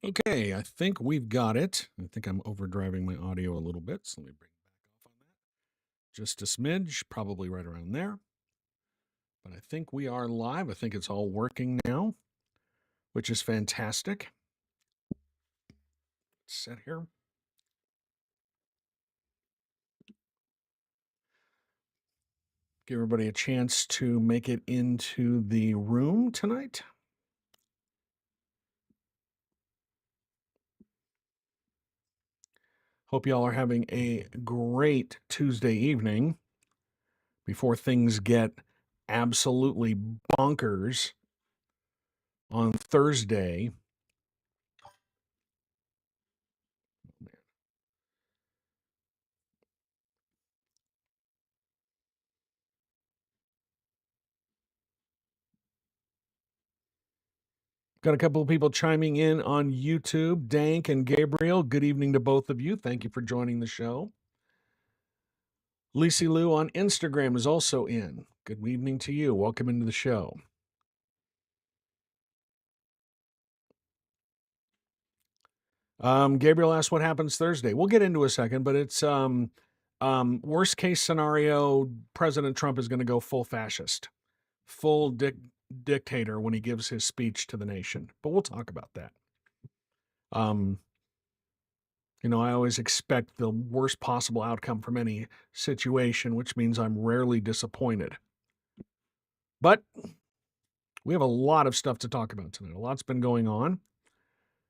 Okay, I think we've got it. I think I'm overdriving my audio a little bit, so let me bring it back off on that. Just a smidge, probably right around there. But I think we are live. I think it's all working now, which is fantastic. Set here. Give everybody a chance to make it into the room tonight. Hope y'all are having a great Tuesday evening before things get absolutely bonkers on Thursday. Got a couple of people chiming in on YouTube. Dank and Gabriel, good evening to both of you. Thank you for joining the show. Lisi Lou on Instagram is also in. Good evening to you. Welcome into the show. Gabriel asked what happens Thursday. We'll get into a second, but it's worst case scenario, President Trump is going to go full fascist, full dictator when he gives his speech to the nation. But we'll talk about that. I always expect the worst possible outcome from any situation, which means I'm rarely disappointed. But we have a lot of stuff to talk about tonight. A lot's been going on.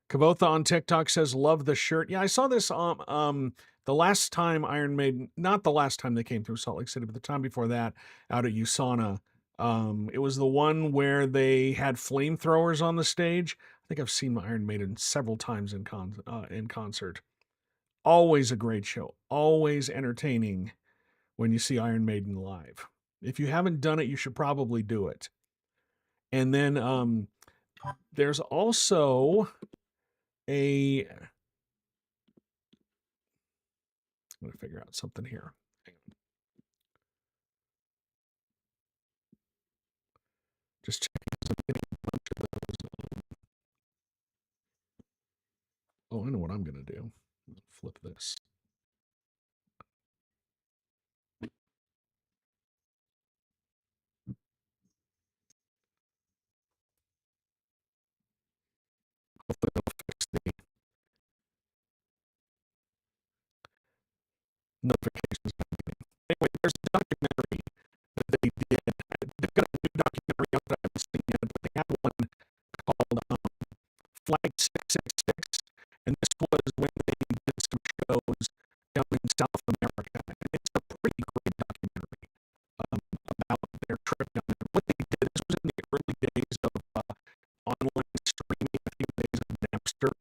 Kavotha on TikTok says, love the shirt. Yeah, I saw this the last time Iron Maiden, not the last time they came through Salt Lake City, but the time before that out at USANA. It was the one where they had flamethrowers on the stage. I think I've seen Iron Maiden several times in concert. Always a great show. Always entertaining when you see Iron Maiden live. If you haven't done it, you should probably do it. And then there's also I'm going to figure out something here. Just checking. Oh, I know what I'm going to do. Flip this. Hopefully it'll fix the notifications. Anyway, there's a documentary that they did. They've got a new documentary out that I haven't seen yet, but they have one called Flight 666, and this was when they did some shows down in South America. And it's a pretty great documentary about their trip down there. What they did, this was in the early days of online streaming, a few days of Napster.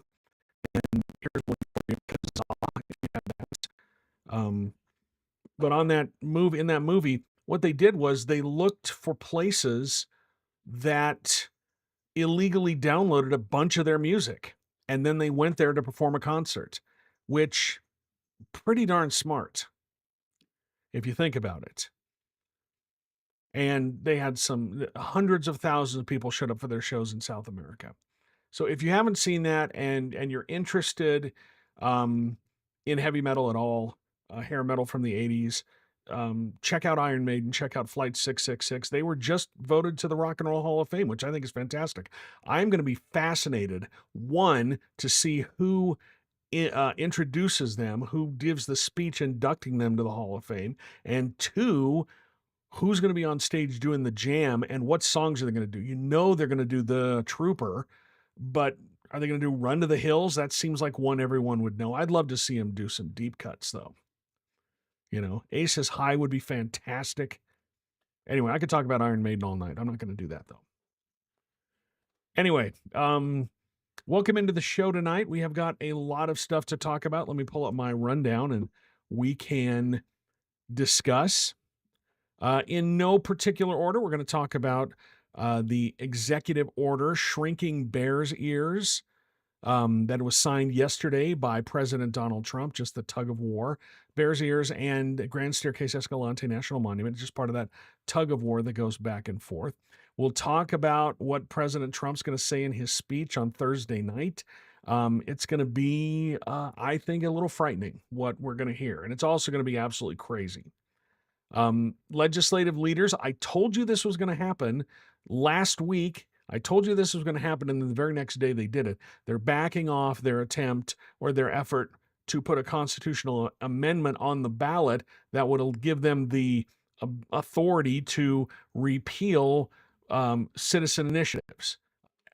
And here's one for you, Kazaa, if you have that. But in that movie, what they did was they looked for places that illegally downloaded a bunch of their music, and then they went there to perform a concert, which pretty darn smart if you think about it. And they had some hundreds of thousands of people showed up for their shows in South America. So if you haven't seen that and you're interested in heavy metal at all, hair metal from the 80s, check out Iron Maiden, check out Flight 666. They were just voted to the Rock and Roll Hall of Fame, which I think is fantastic. I'm going to be fascinated, one, to see who introduces them, who gives the speech inducting them to the Hall of Fame, and two, who's going to be on stage doing the jam and what songs are they going to do? You know they're going to do The Trooper, but are they going to do Run to the Hills? That seems like one everyone would know. I'd love to see them do some deep cuts, though. Aces High would be fantastic. Anyway, I could talk about Iron Maiden all night. I'm not going to do that, though. Anyway, welcome into the show tonight. We have got a lot of stuff to talk about. Let me pull up my rundown and we can discuss. In no particular order, we're going to talk about the executive order shrinking Bears Ears that was signed yesterday by President Donald Trump, just the tug of war. Bears Ears and Grand Staircase Escalante National Monument, just part of that tug of war that goes back and forth. We'll talk about what President Trump's going to say in his speech on Thursday night. It's going to be, I think, a little frightening what we're going to hear. And it's also going to be absolutely crazy. Legislative leaders, I told you this was going to happen last week. I told you this was going to happen, and then the very next day they did it. They're backing off their attempt or their effort to put a constitutional amendment on the ballot that would give them the authority to repeal citizen initiatives.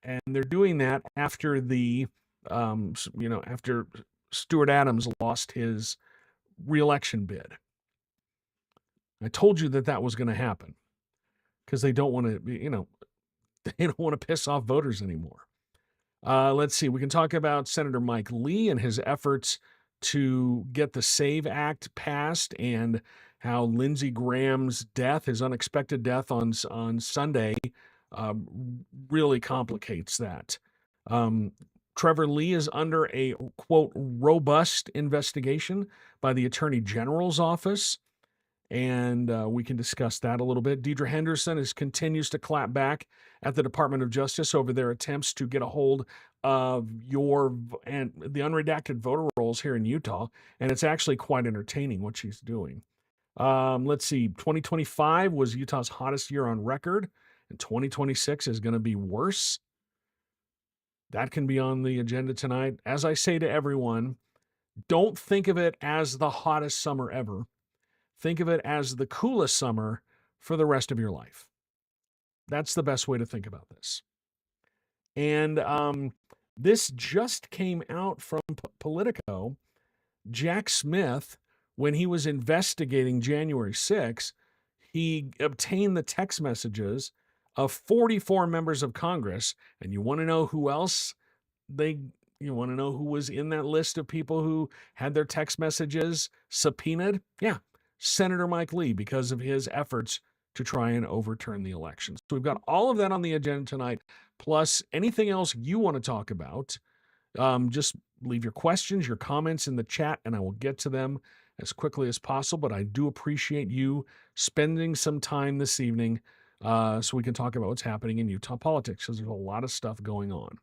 And they're doing that after after Stuart Adams lost his reelection bid. I told you that was going to happen because they don't want to, they don't want to piss off voters anymore. Let's see. We can talk about Senator Mike Lee and his efforts to get the SAVE Act passed, and how Lindsey Graham's death, his unexpected death on Sunday, really complicates that. Trevor Lee is under a, quote, robust investigation by the Attorney General's office, and we can discuss that a little bit. Deidre Henderson continues to clap back at the Department of Justice over their attempts to get a hold of the unredacted voter rolls here in Utah, and it's actually quite entertaining what she's doing. Let's see, 2025 was Utah's hottest year on record, and 2026 is going to be worse. That can be on the agenda tonight. As I say to everyone, don't think of it as the hottest summer ever. Think of it as the coolest summer for the rest of your life. That's the best way to think about this. And this just came out from Politico. Jack Smith, when he was investigating January 6th, he obtained the text messages of 44 members of Congress. And you want to know who else you want to know who was in that list of people who had their text messages subpoenaed? Yeah, Senator Mike Lee, because of his efforts to try and overturn the election. So we've got all of that on the agenda tonight, plus anything else you want to talk about. Just leave your questions, your comments in the chat, and I will get to them as quickly as possible. But I do appreciate you spending some time this evening so we can talk about what's happening in Utah politics, because there's a lot of stuff going on.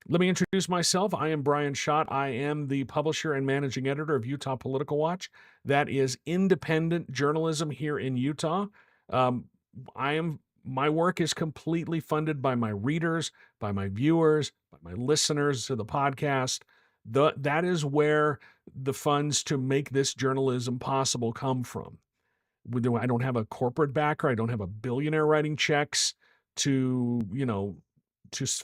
Let me introduce myself. I am Brian Schott. I am the publisher and managing editor of Utah Political Watch. That is independent journalism here in Utah. My work is completely funded by my readers, by my viewers, by my listeners to the podcast. That is where the funds to make this journalism possible come from. I don't have a corporate backer. I don't have a billionaire writing checks to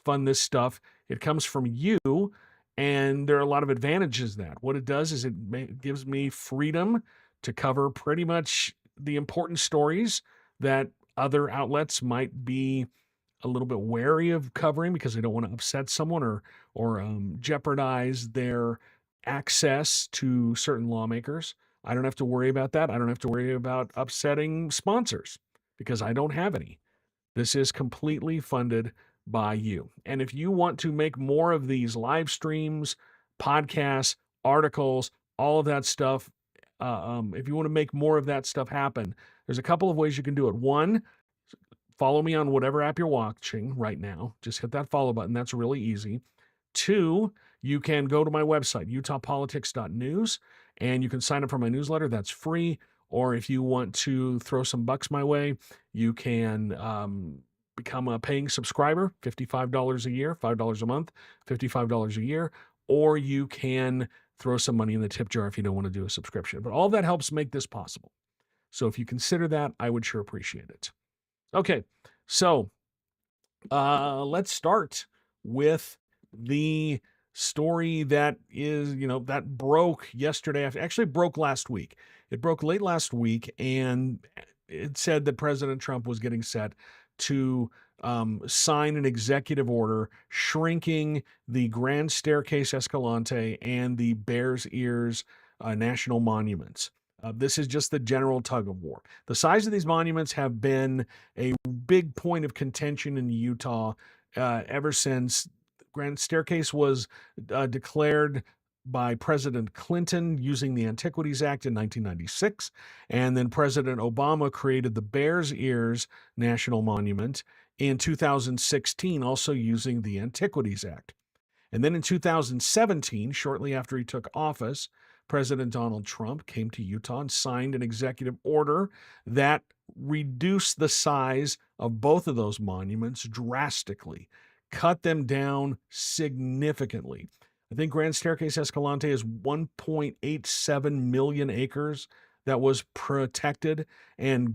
fund this stuff. It comes from you, and there are a lot of advantages to that. What it does is it gives me freedom to cover pretty much the important stories that other outlets might be a little bit wary of covering because they don't want to upset someone or jeopardize their access to certain lawmakers. I don't have to worry about that. I don't have to worry about upsetting sponsors because I don't have any. This is completely funded by you. And if you want to make more of these live streams, podcasts, articles, all of that stuff, if you want to make more of that stuff happen, there's a couple of ways you can do it. One, follow me on whatever app you're watching right now. Just hit that follow button. That's really easy. Two, you can go to my website, utahpolitics.news, and you can sign up for my newsletter. That's free. Or if you want to throw some bucks my way, you can become a paying subscriber, $55 a year, $5 a month, $55 a year, or you can throw some money in the tip jar if you don't want to do a subscription. But all that helps make this possible. So if you consider that, I would sure appreciate it. Okay, so let's start with the story that is, that broke yesterday. Actually broke last week. It broke late last week, and it said that President Trump was getting set to sign an executive order shrinking the Grand Staircase Escalante and the Bears Ears national monuments. This is just the general tug of war. The size of these monuments have been a big point of contention in Utah ever since Grand Staircase was declared by President Clinton using the Antiquities Act in 1996. And then President Obama created the Bears Ears National Monument in 2016, also using the Antiquities Act. And then in 2017, shortly after he took office, President Donald Trump came to Utah and signed an executive order that reduced the size of both of those monuments drastically, cut them down significantly. I think Grand Staircase Escalante is 1.87 million acres that was protected, and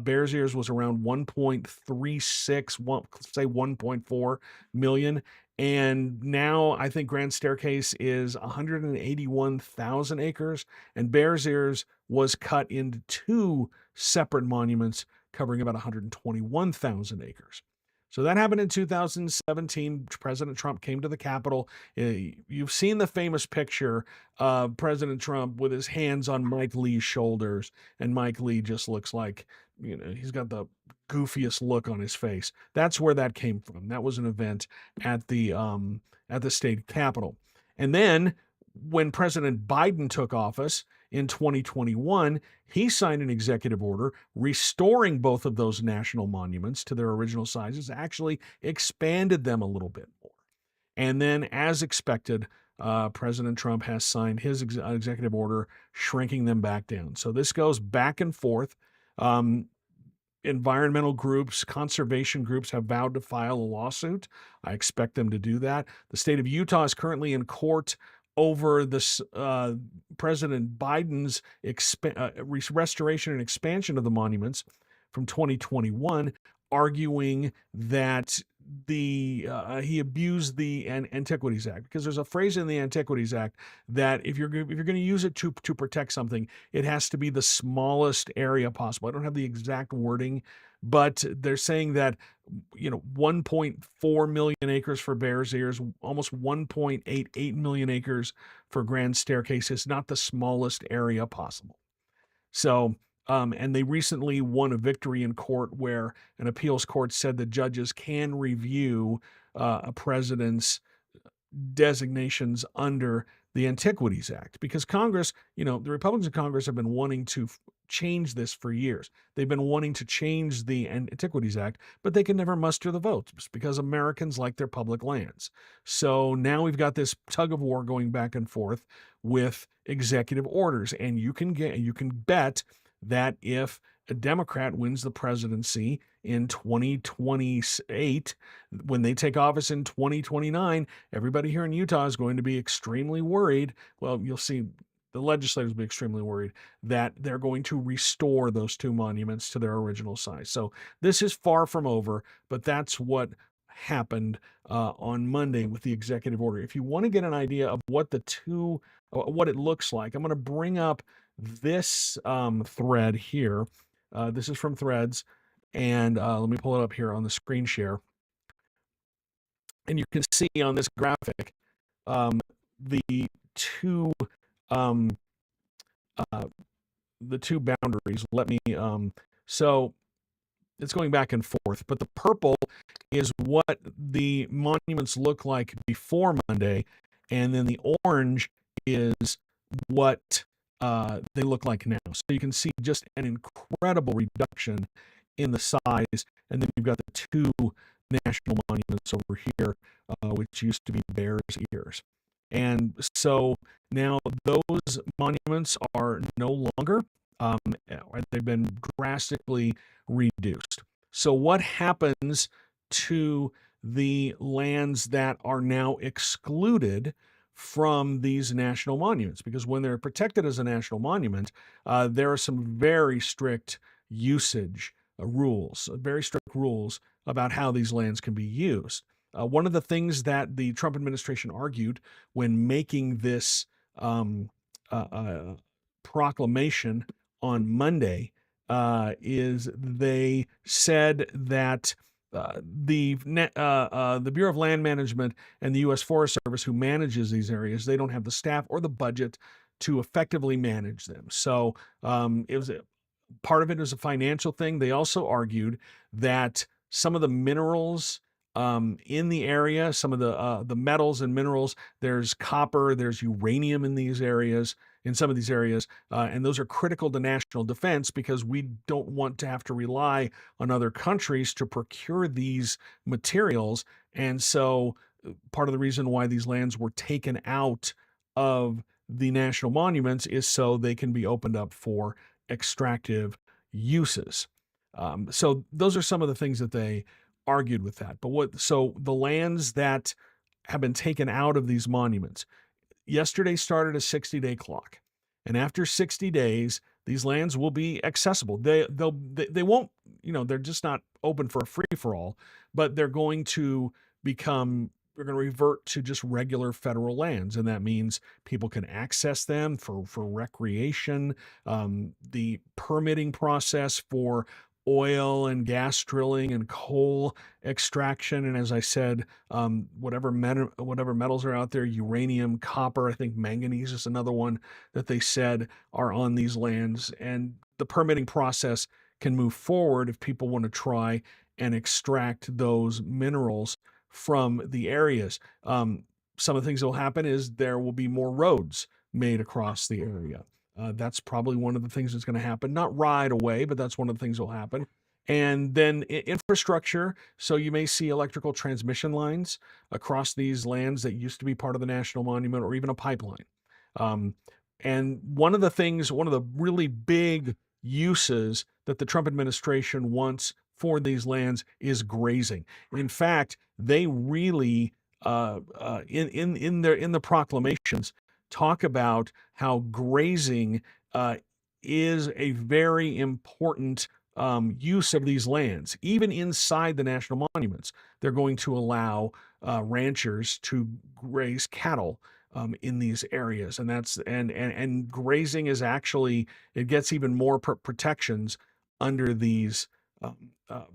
Bears Ears was around 1.36, say 1.4 million. And now I think Grand Staircase is 181,000 acres, and Bears Ears was cut into two separate monuments covering about 121,000 acres. So that happened in 2017. President Trump came to the Capitol. You've seen the famous picture of President Trump with his hands on Mike Lee's shoulders, and Mike Lee just looks like, he's got the goofiest look on his face. That's where that came from. That was an event at the state capitol. And then when President Biden took office in 2021, he signed an executive order restoring both of those national monuments to their original sizes, actually expanded them a little bit more. And then, as expected, President Trump has signed his executive order shrinking them back down. So this goes back and forth. Environmental groups, conservation groups have vowed to file a lawsuit. I expect them to do that. The state of Utah is currently in court over this President Biden's restoration and expansion of the monuments from 2021, arguing that he abused the Antiquities Act, because there's a phrase in the Antiquities Act that if you're going to use it to protect something, it has to be the smallest area possible. I don't have the exact wording, but they're saying that 1.4 million acres for Bears Ears, almost 1.88 million acres for Grand Staircase is not the smallest area possible. So, and they recently won a victory in court where an appeals court said that judges can review a president's designations under the Antiquities Act, because Congress, the Republicans in Congress have been wanting to change this for years. They've been wanting to change the Antiquities Act, but they can never muster the votes because Americans like their public lands. So now we've got this tug of war going back and forth with executive orders, and you can bet that if a Democrat wins the presidency in 2028, when they take office in 2029, everybody here in Utah is going to be extremely worried. Well, you'll see the legislators will be extremely worried that they're going to restore those two monuments to their original size. So this is far from over, but that's what happened on Monday with the executive order. If you want to get an idea of what it looks like, I'm going to bring up this thread here. This is from Threads, and let me pull it up here on the screen share. And you can see on this graphic the two boundaries. So it's going back and forth, but the purple is what the monuments look like before Monday, and then the orange is what they look like now. So you can see just an incredible reduction in the size, and then you've got the two national monuments over here, which used to be Bears Ears. And so now those monuments are no longer, they've been drastically reduced. So what happens to the lands that are now excluded from these national monuments? Because when they're protected as a national monument, there are some very strict usage rules, very strict rules about how these lands can be used. One of the things that the Trump administration argued when making this proclamation on Monday is they said that the Bureau of Land Management and the U.S. Forest Service, who manages these areas, they don't have the staff or the budget to effectively manage them. So part of it is a financial thing. They also argued that some of the minerals in the area. Some of the metals and minerals. There's copper. There's uranium in these areas. In some of these areas, and those are critical to national defense because we don't want to have to rely on other countries to procure these materials. And so, part of the reason why these lands were taken out of the national monuments is so they can be opened up for extractive uses. So those are some of the things that they argued with that. So the lands that have been taken out of these monuments, yesterday started a 60-day clock. And after 60 days, these lands will be accessible. They won't, they're just not open for a free for all, but they're going to revert to just regular federal lands. And that means people can access them for recreation. The permitting process for oil and gas drilling and coal extraction. And as I said, whatever metals are out there, uranium, copper, I think manganese is another one that they said are on these lands. And the permitting process can move forward if people want to try and extract those minerals from the areas. Some of the things that will happen is there will be more roads made across the area. That's probably one of the things that's going to happen. Not right away, but that's one of the things that will happen. And then infrastructure. So you may see electrical transmission lines across these lands that used to be part of the national monument, or even a pipeline. And one of the really big uses that the Trump administration wants for these lands is grazing. In fact, they really in the proclamations talk about how grazing is a very important use of these lands. Even inside the national monuments, they're going to allow ranchers to graze cattle in these areas, and grazing is actually, it gets even more protections under these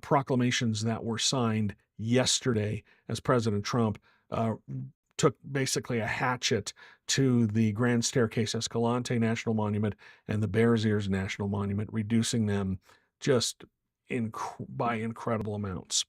proclamations that were signed yesterday as President Trump took basically a hatchet to the Grand Staircase Escalante National Monument and the Bears Ears National Monument, reducing them just by incredible amounts.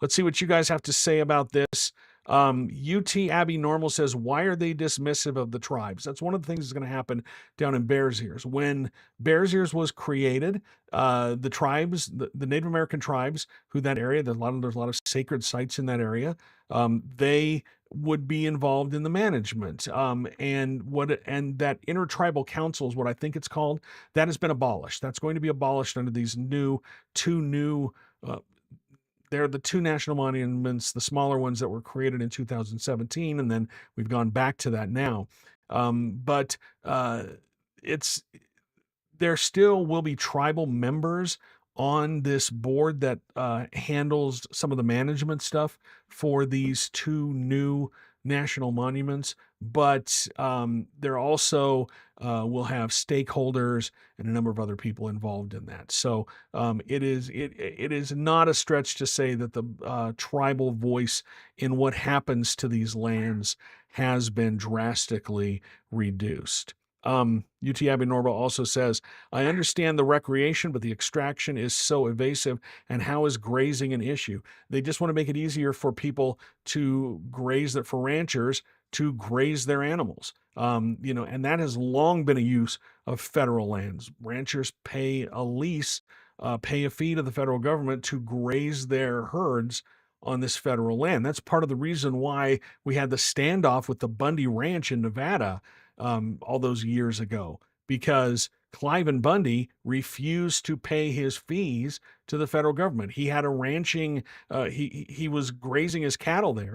Let's see what you guys have to say about this. UT Abby Normal says, why are they dismissive of the tribes? That's one of the things that's going to happen down in Bears Ears. When Bears Ears was created, the tribes, the Native American tribes who that area, there's a lot of sacred sites in that area. They would be involved in the management. And that intertribal council is what I think it's called. That has been abolished. That's going to be abolished under these two new they're the two national monuments, the smaller ones that were created in 2017, and then we've gone back to that now. But there still will be tribal members on this board that handles some of the management stuff for these two new national monuments, but there also will have stakeholders and a number of other people involved in that. So it is not a stretch to say that the tribal voice in what happens to these lands has been drastically reduced. UT Abby Norval also says, I understand the recreation, but the extraction is so evasive. And how is grazing an issue? They just want to make it easier for people to graze, for ranchers to graze their animals. And that has long been a use of federal lands. Ranchers pay a lease, pay a fee to the federal government to graze their herds on this federal land. That's part of the reason why we had the standoff with the Bundy Ranch in Nevada all those years ago, because Cliven Bundy refused to pay his fees to the federal government. He had a ranching, he was grazing his cattle there,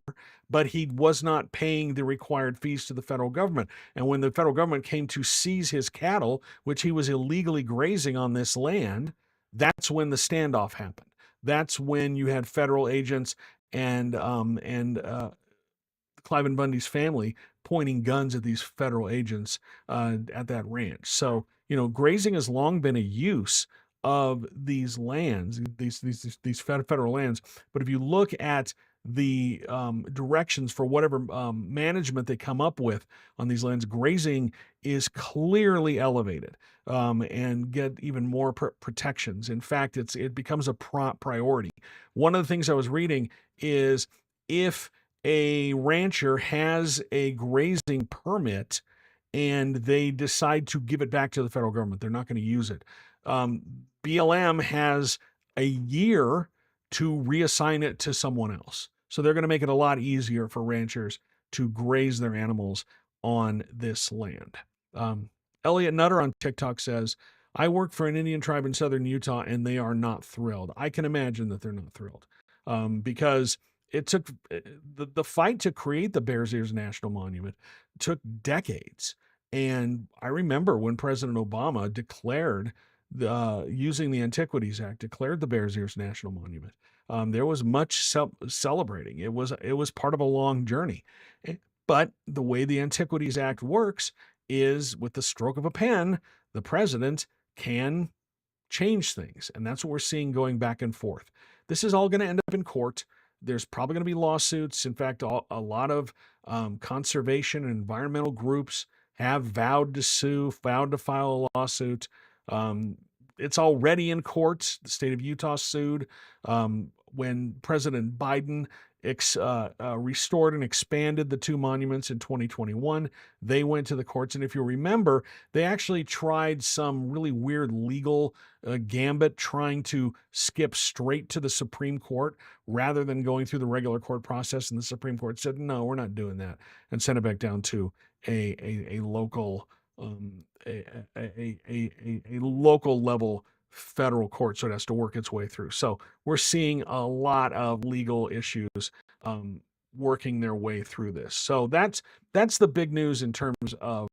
but he was not paying the required fees to the federal government. And when the federal government came to seize his cattle, which he was illegally grazing on this land, that's when the standoff happened. That's when you had federal agents and Cliven Bundy's family pointing guns at these federal agents at that ranch. So, grazing has long been a use of these lands, these federal lands. But if you look at the directions for whatever management they come up with on these lands, grazing is clearly elevated and get even more protections. In fact, it becomes a priority. One of the things I was reading is if a rancher has a grazing permit and they decide to give it back to the federal government, they're not going to use it. BLM has a year to reassign it to someone else. So they're going to make it a lot easier for ranchers to graze their animals on this land. Elliot Nutter on TikTok says, I work for an Indian tribe in southern Utah and they are not thrilled. I can imagine that they're not thrilled because it took the fight to create the Bears Ears National Monument took decades. And I remember when President Obama declared using the Antiquities Act, declared the Bears Ears National Monument. There was much celebrating. It was part of a long journey. But the way the Antiquities Act works is with the stroke of a pen, the president can change things. And that's what we're seeing going back and forth. This is all going to end up in court. There's probably going to be lawsuits. In fact, a lot of conservation and environmental groups have vowed to sue, vowed to file a lawsuit. It's already in court. The state of Utah sued when President Biden restored and expanded the two monuments in 2021. They went to the courts. And if you remember, they actually tried some really weird legal gambit trying to skip straight to the Supreme Court rather than going through the regular court process. And the Supreme Court said, no, we're not doing that, and sent it back down to a local a local level federal court, so it has to work its way through. So we're seeing a lot of legal issues working their way through this. So that's the big news in terms of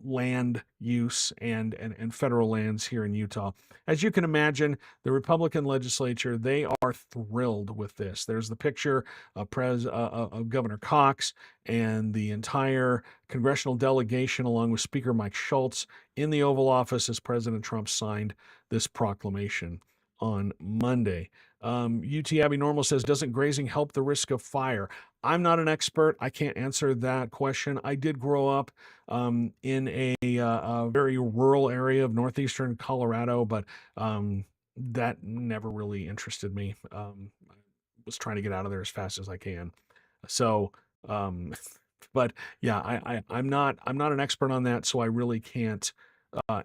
land use and federal lands here in Utah. As you can imagine, the Republican legislature, they are thrilled with this. There's the picture of Governor Cox and the entire congressional delegation, along with Speaker Mike Schultz, in the Oval Office as President Trump signed this proclamation on Monday. UT Abby Normal says, doesn't grazing help the risk of fire? I'm not an expert. I can't answer that question. I did grow up in a very rural area of northeastern Colorado, but that never really interested me. I was trying to get out of there as fast as I can. So, but yeah, I'm not an expert on that, so I really can't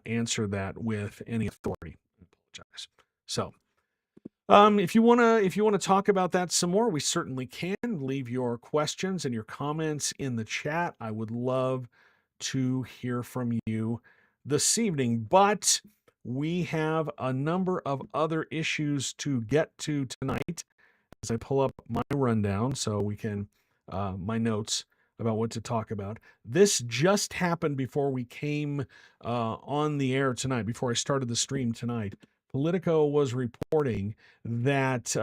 answer that with any authority. I apologize. So. If you wanna talk about that some more, we certainly can. Leave your questions and your comments in the chat. I would love to hear from you this evening. But we have a number of other issues to get to tonight as I pull up my rundown so we can my notes about what to talk about. This just happened before we came on the air tonight, before I started the stream tonight. Politico was reporting that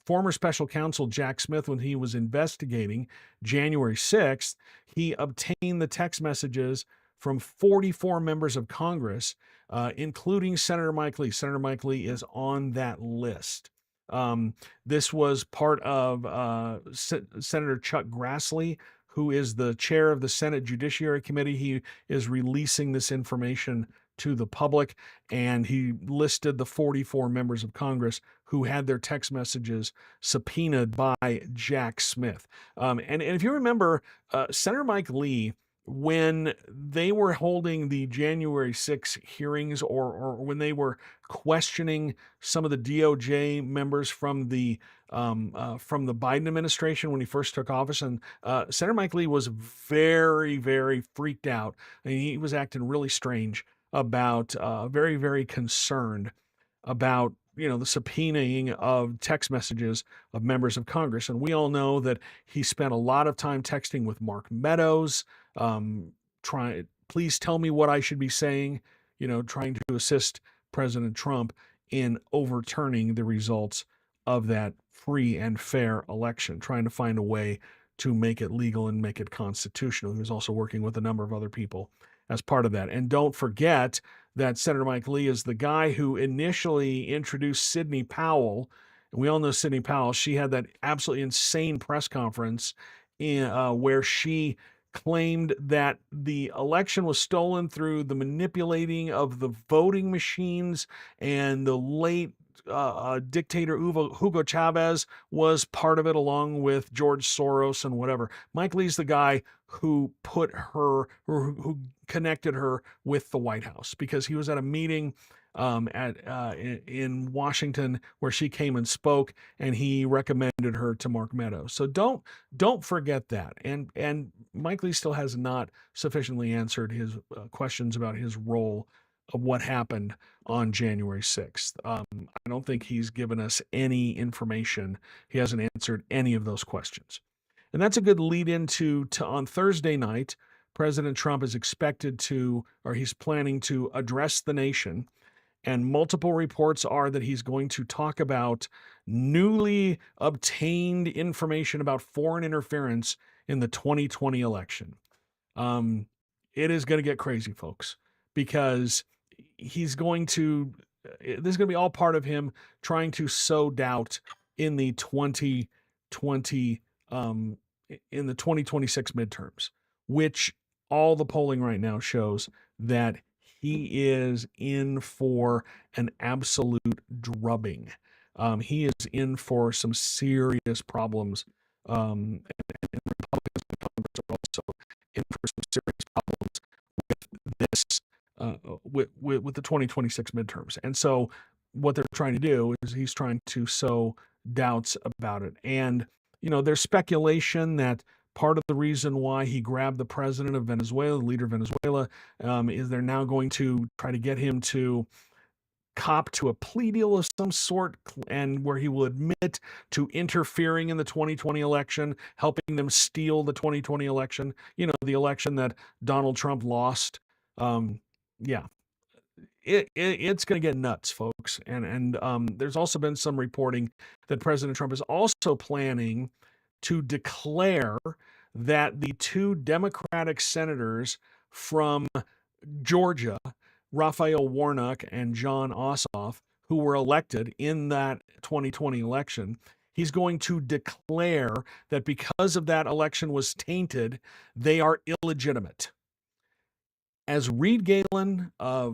former special counsel Jack Smith, when he was investigating January 6th, he obtained the text messages from 44 members of Congress, including Senator Mike Lee. Senator Mike Lee is on that list. This was part of Senator Chuck Grassley, who is the chair of the Senate Judiciary Committee. He is releasing this information to the public, and he listed the 44 members of Congress who had their text messages subpoenaed by Jack Smith. And if you remember, Senator Mike Lee, when they were holding the January 6 hearings, or when they were questioning some of the DOJ members from the Biden administration when he first took office, and Senator Mike Lee was very, very freaked out, and he was acting really strange about very, very concerned about the subpoenaing of text messages of members of Congress. And we all know that he spent a lot of time texting with Mark Meadows, please tell me what I should be saying, trying to assist President Trump in overturning the results of that free and fair election, trying to find a way to make it legal and make it constitutional. He was also working with a number of other people as part of that. And don't forget that Senator Mike Lee is the guy who initially introduced Sidney Powell And we all know Sidney Powell. She had that absolutely insane press conference where she claimed that the election was stolen through the manipulating of the voting machines, and the late dictator Hugo Chavez was part of it, along with George Soros and whatever. Mike Lee's the guy who put her, or who connected her with the White House, because he was at a meeting in Washington where she came and spoke, and he recommended her to Mark Meadows. So don't forget that. And Mike Lee still has not sufficiently answered his questions about his role of what happened on January 6th. I don't think he's given us any information. He hasn't answered any of those questions. And that's a good lead into on Thursday night. President Trump is expected to, or he's planning to address the nation. And multiple reports are that he's going to talk about newly obtained information about foreign interference in the 2020 election. It is going to get crazy, folks, because he's going to, this is going to be all part of him trying to sow doubt in the 2020, in the 2026 midterms, which all the polling right now shows that he is in for an absolute drubbing. He is in for some serious problems. And Republicans and Congress are also in for some serious problems with this, with the 2026 midterms. And so what they're trying to do is he's trying to sow doubts about it. And, there's speculation that part of the reason why he grabbed the president of Venezuela, the leader of Venezuela, is they're now going to try to get him to cop to a plea deal of some sort, and where he will admit to interfering in the 2020 election, helping them steal the 2020 election, the election that Donald Trump lost. Yeah. It's going to get nuts, folks. And there's also been some reporting that President Trump is also planning to declare that the two Democratic senators from Georgia, Raphael Warnock and Jon Ossoff, who were elected in that 2020 election, he's going to declare that because of that election was tainted, they are illegitimate. As Reed Galen, a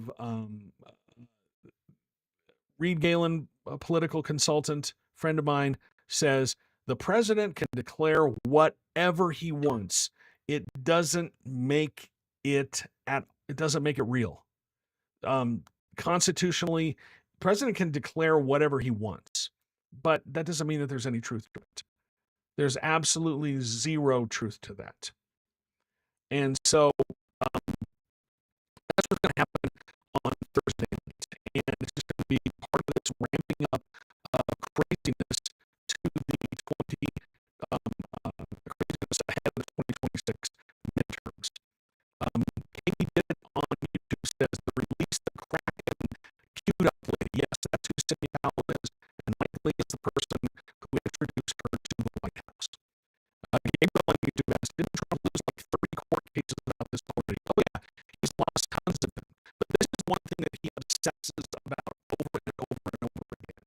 political consultant, friend of mine, says, the president can declare whatever he wants. It doesn't make it real. Constitutionally, the president can declare whatever he wants, but that doesn't mean that there's any truth to it. There's absolutely zero truth to that. And so that's what's going to happen on Thursday night. And it's just going to be part of this ramping up craziness to the craziness ahead of the 2026 midterms. Katie did it on YouTube, says the release the Kraken queued up lady. Yes, that's who Sidney Powell is, and Mike Lee is the person who introduced her to the White House. Gabriel on YouTube asked, didn't Trump lose like 30 court cases about this already? Oh yeah, he's lost tons of them. But this is one thing that he obsesses about over and over and over again.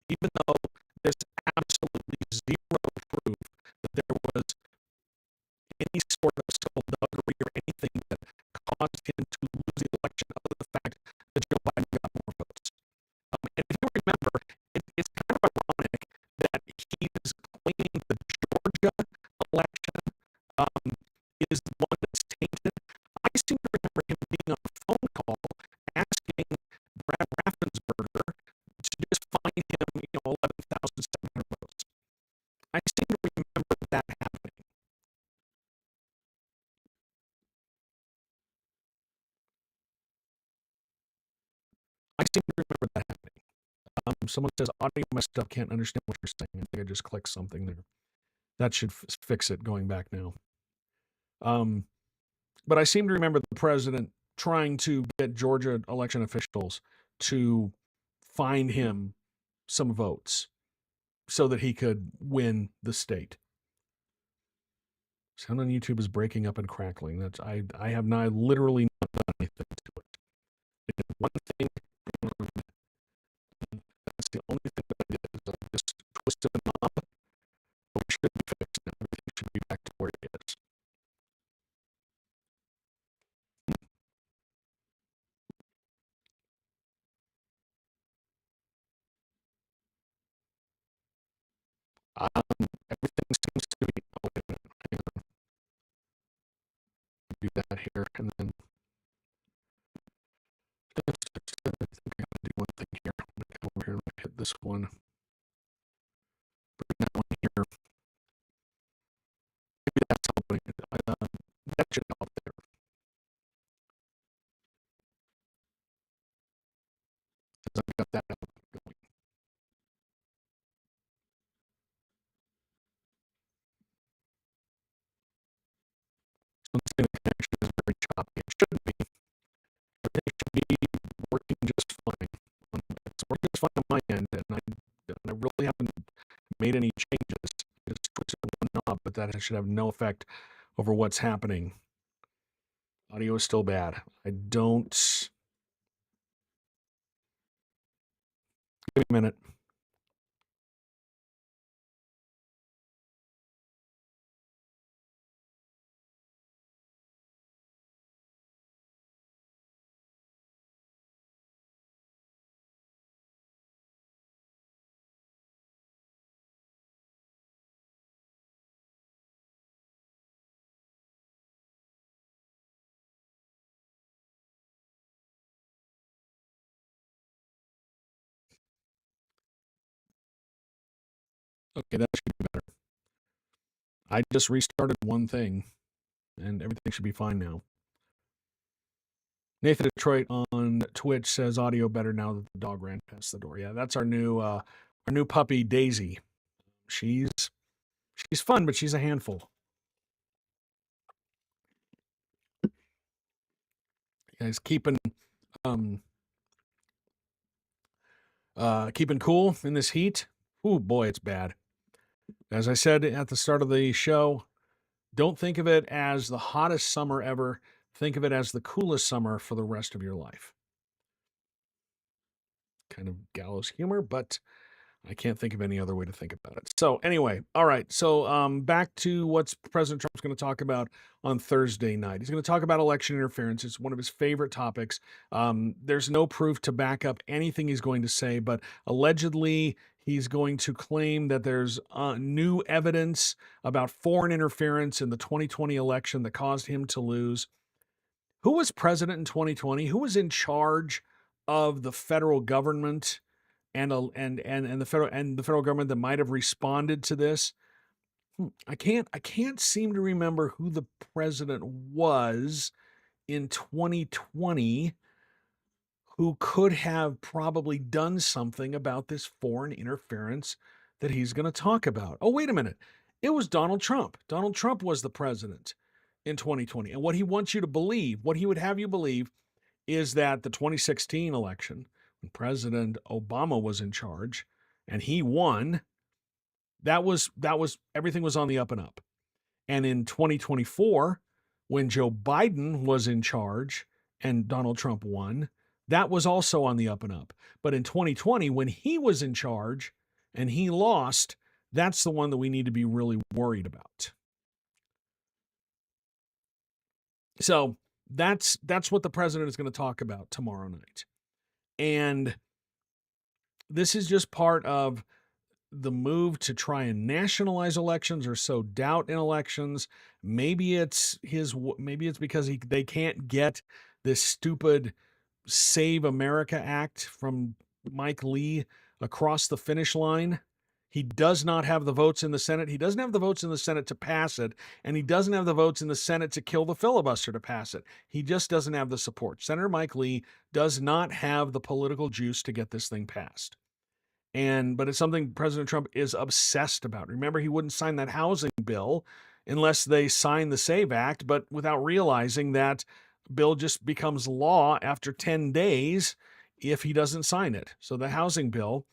Even though there's absolutely zero proof that there was any sort of skullduggery or anything that caused him to lose the election, other than the fact that Joe Biden got more votes. And if you remember, it's kind of ironic that he is claiming the Georgia election is the one that's tainted. I seem to remember him being on a phone call asking Brad Raffensperger to just find him, 11,700 votes. I seem to remember that happening. Someone says audio messed up, can't understand what you're saying. I think I just clicked something there. That should fix it going back now. But I seem to remember the president trying to get Georgia election officials to find him some votes so that he could win the state. Sound on YouTube is breaking up and crackling. That's I literally not done anything to it. I did one thing. That's the only thing that I did. Is I just Everything seems to be. Oh, wait a minute. Hang on. Do that here, and then I think I gotta do one thing here. I'm gonna come over here and hit this one. Bring that one here. Maybe that's helping. That should help there. Because I've got that going. So I'm saying the connection is very choppy. It shouldn't be. Everything should be working just fine. It's working just fine on my end, and I really haven't made any changes. Just switched one knob, but that should have no effect over what's happening. Audio is still bad. I don't. Give me a minute. Okay, that should be better. I just restarted one thing, and everything should be fine now. Nathan Detroit on Twitch says audio better now that the dog ran past the door. Yeah, that's our new puppy Daisy. She's fun, but she's a handful. You guys keeping cool in this heat? Oh boy, it's bad. As I said at the start of the show, don't think of it as the hottest summer ever. Think of it as the coolest summer for the rest of your life. Kind of gallows humor, but I can't think of any other way to think about it. So anyway, all right. So back to what President Trump's going to talk about on Thursday night. He's going to talk about election interference. It's one of his favorite topics. There's no proof to back up anything he's going to say, but allegedly he's going to claim that there's new evidence about foreign interference in the 2020 election that caused him to lose. Who was president in 2020? Who was in charge of the federal government? And the federal government that might have responded to this. I can't seem to remember who the president was in 2020 who could have probably done something about this foreign interference that he's going to talk about. Oh, wait a minute. It was Donald Trump. Donald Trump was the president in 2020. And what he wants you to believe, what he would have you believe, is that the 2016 election, when President Obama was in charge and he won, that was everything was on the up and up. And in 2024, when Joe Biden was in charge and Donald Trump won, that was also on the up and up. But in 2020, when he was in charge and he lost, that's the one that we need to be really worried about. So that's what the president is going to talk about tomorrow night. And this is just part of the move to try and nationalize elections or sow doubt in elections. Maybe it's because they can't get this stupid Save America Act from Mike Lee across the finish line. He does not have the votes in the Senate. He doesn't have the votes in the Senate to pass it, and he doesn't have the votes in the Senate to kill the filibuster to pass it. He just doesn't have the support. Senator Mike Lee does not have the political juice to get this thing passed. But it's something President Trump is obsessed about. Remember, he wouldn't sign that housing bill unless they sign the SAVE Act, but without realizing that bill just becomes law after 10 days if he doesn't sign it. So the housing bill,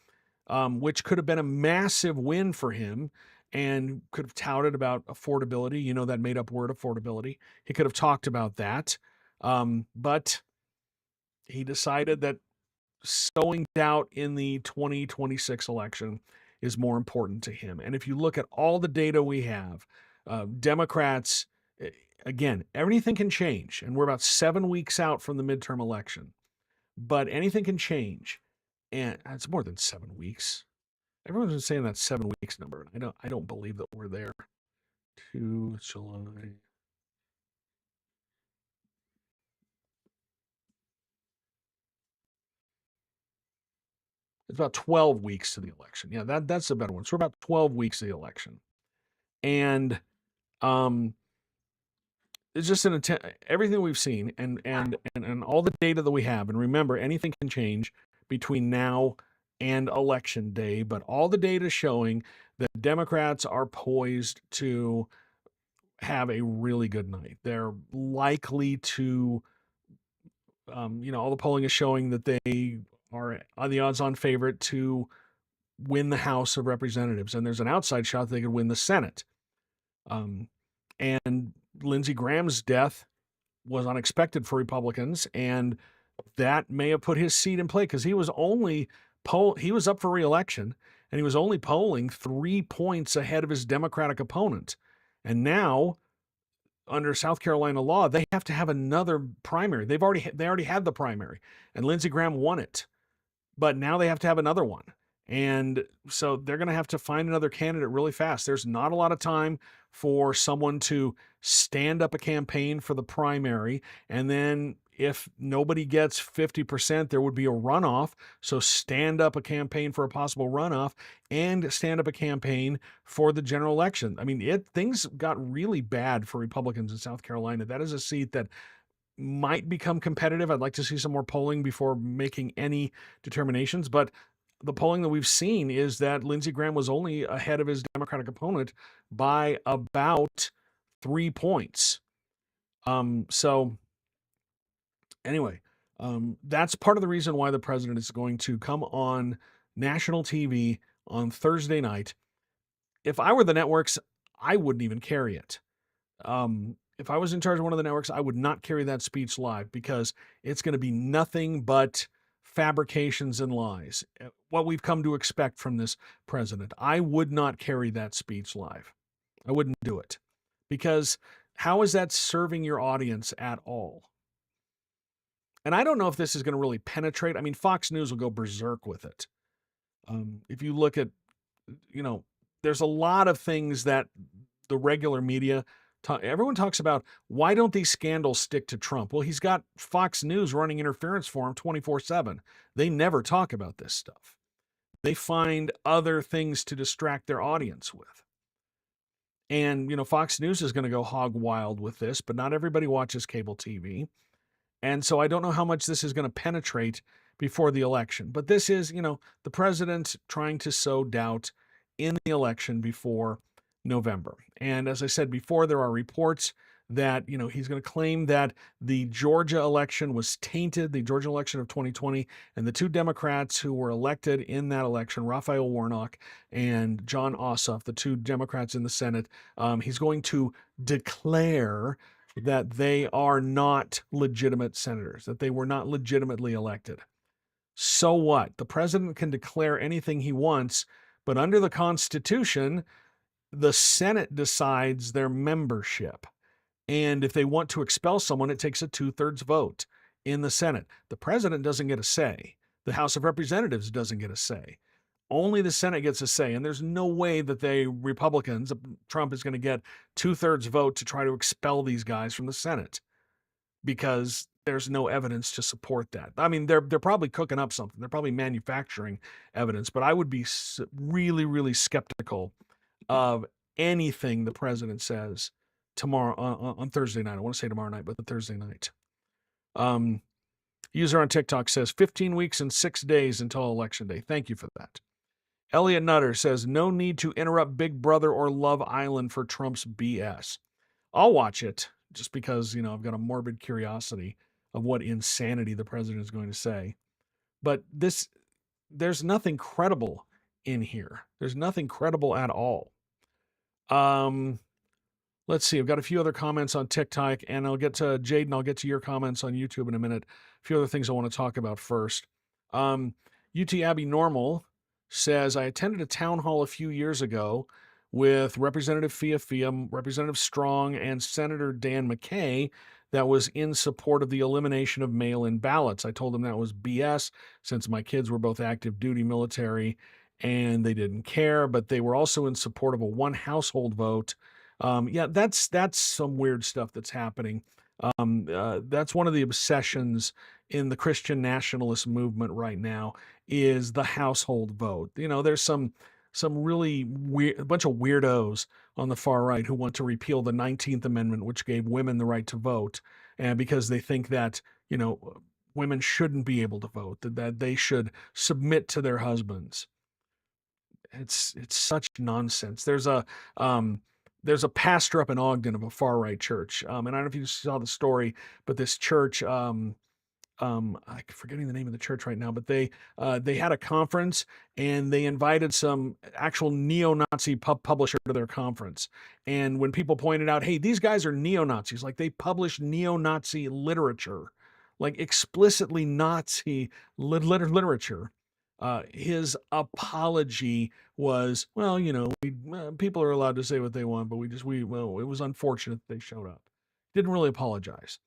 which could have been a massive win for him and could have touted about affordability, that made up word affordability. He could have talked about that. But he decided that sowing doubt in the 2026 election is more important to him. And if you look at all the data we have, Democrats, again, everything can change. And we're about 7 weeks out from the midterm election. But anything can change. And it's more than 7 weeks. Everyone's been saying that 7 weeks number. I don't believe that we're there. To July. It's about 12 weeks to the election. Yeah, that's a better one. So we're about 12 weeks to the election. And um it's just an attempt, everything we've seen and all the data that we have, and remember, anything can change between now and election day, but all the data showing that Democrats are poised to have a really good night. They're likely to, all the polling is showing that they are on the odds-on favorite to win the House of Representatives, and there's an outside shot that they could win the Senate. And Lindsey Graham's death was unexpected for Republicans, and that may have put his seat in play because he was up for re-election, and he was only polling 3 points ahead of his Democratic opponent. And now, under South Carolina law, they have to have another primary. They already had the primary, and Lindsey Graham won it, but now they have to have another one. And so they're going to have to find another candidate really fast. There's not a lot of time for someone to stand up a campaign for the primary. And then if nobody gets 50%, there would be a runoff. So stand up a campaign for a possible runoff and stand up a campaign for the general election. I mean, things got really bad for Republicans in South Carolina. That is a seat that might become competitive. I'd like to see some more polling before making any determinations, but the polling that we've seen is that Lindsey Graham was only ahead of his Democratic opponent by about 3 points. So anyway, that's part of the reason why the president is going to come on national TV on Thursday night. If I were the networks, I wouldn't even carry it. If I was in charge of one of the networks, I would not carry that speech live because it's going to be nothing but fabrications and lies. What we've come to expect from this president. I would not carry that speech live. I wouldn't do it because how is that serving your audience at all? And I don't know if this is going to really penetrate. I mean, Fox News will go berserk with it. If you look at, there's a lot of things that the regular media, everyone talks about, why don't these scandals stick to Trump? Well, he's got Fox News running interference for him 24/7. They never talk about this stuff. They find other things to distract their audience with. And, Fox News is going to go hog wild with this, but not everybody watches cable TV. And so I don't know how much this is going to penetrate before the election. But this is, the president trying to sow doubt in the election before November. And as I said before, there are reports that, he's going to claim that the Georgia election was tainted, the Georgia election of 2020, and the two Democrats who were elected in that election, Raphael Warnock and Jon Ossoff, the two Democrats in the Senate, he's going to declare that they are not legitimate senators, that they were not legitimately elected. So what? The president can declare anything he wants, but under the Constitution, the Senate decides their membership. And if they want to expel someone, it takes a 2/3 vote in the Senate. The president doesn't get a say. The House of Representatives doesn't get a say. Only the Senate gets a say, and there's no way that Republicans, Trump is going to get 2/3 vote to try to expel these guys from the Senate because there's no evidence to support that. I mean, they're probably cooking up something. They're probably manufacturing evidence, but I would be really, really skeptical of anything the president says tomorrow on Thursday night. I want to say tomorrow night, but the Thursday night. User on TikTok says 15 weeks and 6 days until Election Day. Thank you for that. Elliot Nutter says, no need to interrupt Big Brother or Love Island for Trump's BS. I'll watch it just because, I've got a morbid curiosity of what insanity the president is going to say. But there's nothing credible in here. There's nothing credible at all. Let's see. I've got a few other comments on TikTok, and I'll get to Jaden. I'll get to your comments on YouTube in a minute. A few other things I want to talk about first. UT Abby Normal says, I attended a town hall a few years ago with Representative Fia, Representative Strong, and Senator Dan McKay that was in support of the elimination of mail-in ballots. I told them that was BS since my kids were both active duty military and they didn't care, but they were also in support of a one household vote. Yeah, that's some weird stuff that's happening. That's one of the obsessions in the Christian nationalist movement right now is the household vote. There's some really weird, a bunch of weirdos on the far right who want to repeal the 19th Amendment, which gave women the right to vote, and because they think that, women shouldn't be able to vote, that they should submit to their husbands. It's such nonsense. There's a pastor up in Ogden of a far right church, and I don't know if you saw the story, but this church, I'm forgetting the name of the church right now, but they had a conference and they invited some actual neo-Nazi publisher to their conference. And when people pointed out, hey, these guys are neo-Nazis, like they publish neo-Nazi literature, like explicitly Nazi literature. His apology was, well, people are allowed to say what they want, but well, it was unfortunate that they showed up. Didn't really apologize.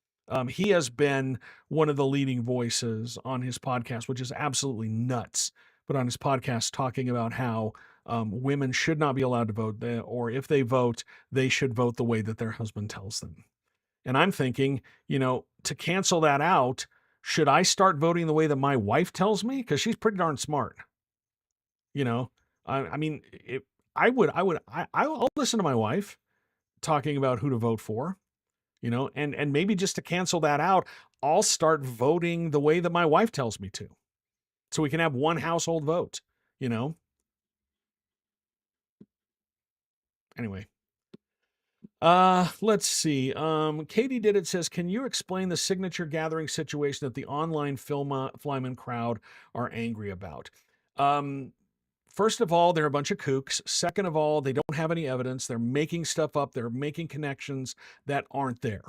He has been one of the leading voices on his podcast, which is absolutely nuts, but on his podcast talking about how women should not be allowed to vote, or if they vote, they should vote the way that their husband tells them. And I'm thinking, to cancel that out, should I start voting the way that my wife tells me? Because she's pretty darn smart. I mean, I'll listen to my wife talking about who to vote for, and maybe just to cancel that out, I'll start voting the way that my wife tells me to, so we can have one household vote, Anyway. Let's see. Katie Did It says, can you explain the signature gathering situation that the online Phil Flyman crowd are angry about? First of all, they're a bunch of kooks. Second of all, they don't have any evidence. They're making stuff up. They're making connections that aren't there.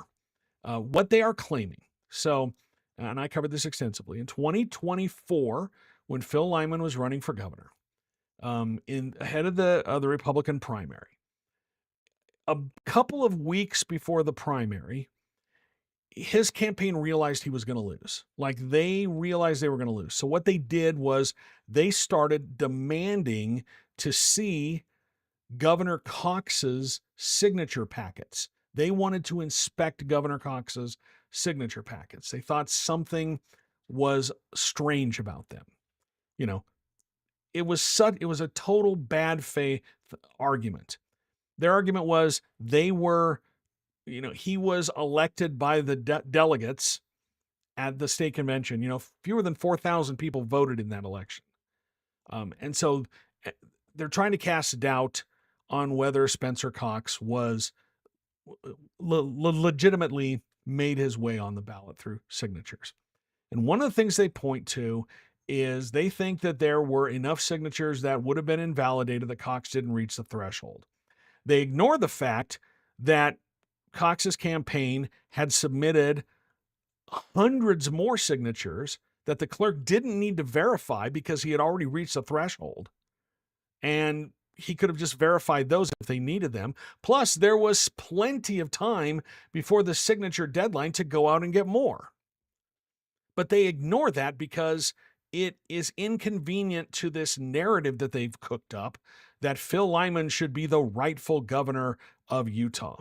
What they are claiming. So, and I covered this extensively in 2024, when Phil Lyman was running for governor, ahead of the Republican primary. A couple of weeks before the primary, his campaign realized he was going to lose. Like, they realized they were going to lose. So what they did was they started demanding to see Governor Cox's signature packets. They wanted to inspect Governor Cox's signature packets. They thought something was strange about them. It was a total bad faith argument. Their argument was he was elected by the delegates at the state convention. Fewer than 4,000 people voted in that election. And so they're trying to cast doubt on whether Spencer Cox was legitimately made his way on the ballot through signatures. And one of the things they point to is they think that there were enough signatures that would have been invalidated that Cox didn't reach the threshold. They ignore the fact that Cox's campaign had submitted hundreds more signatures that the clerk didn't need to verify because he had already reached the threshold. And he could have just verified those if they needed them. Plus, there was plenty of time before the signature deadline to go out and get more. But they ignore that because it is inconvenient to this narrative that they've cooked up that Phil Lyman should be the rightful governor of Utah.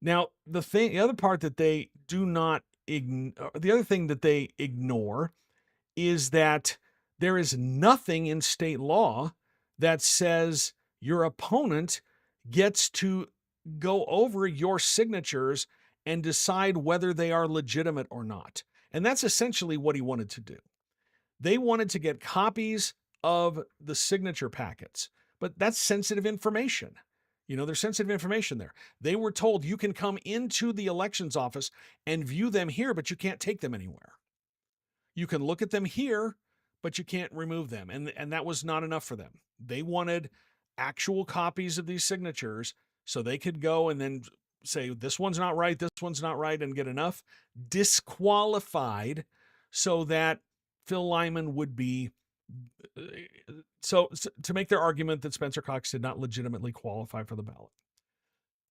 Now, the other part that they do not ignore, the other thing that they ignore is that there is nothing in state law that says your opponent gets to go over your signatures and decide whether they are legitimate or not. And that's essentially what he wanted to do. They wanted to get copies of the signature packets, but that's sensitive information. There's sensitive information there. They were told you can come into the elections office and view them here, but you can't take them anywhere. You can look at them here, but you can't remove them. And that was not enough for them. They wanted actual copies of these signatures so they could go and then say, this one's not right, this one's not right, and get enough disqualified so that Phil Lyman would be, so to make their argument that Spencer Cox did not legitimately qualify for the ballot.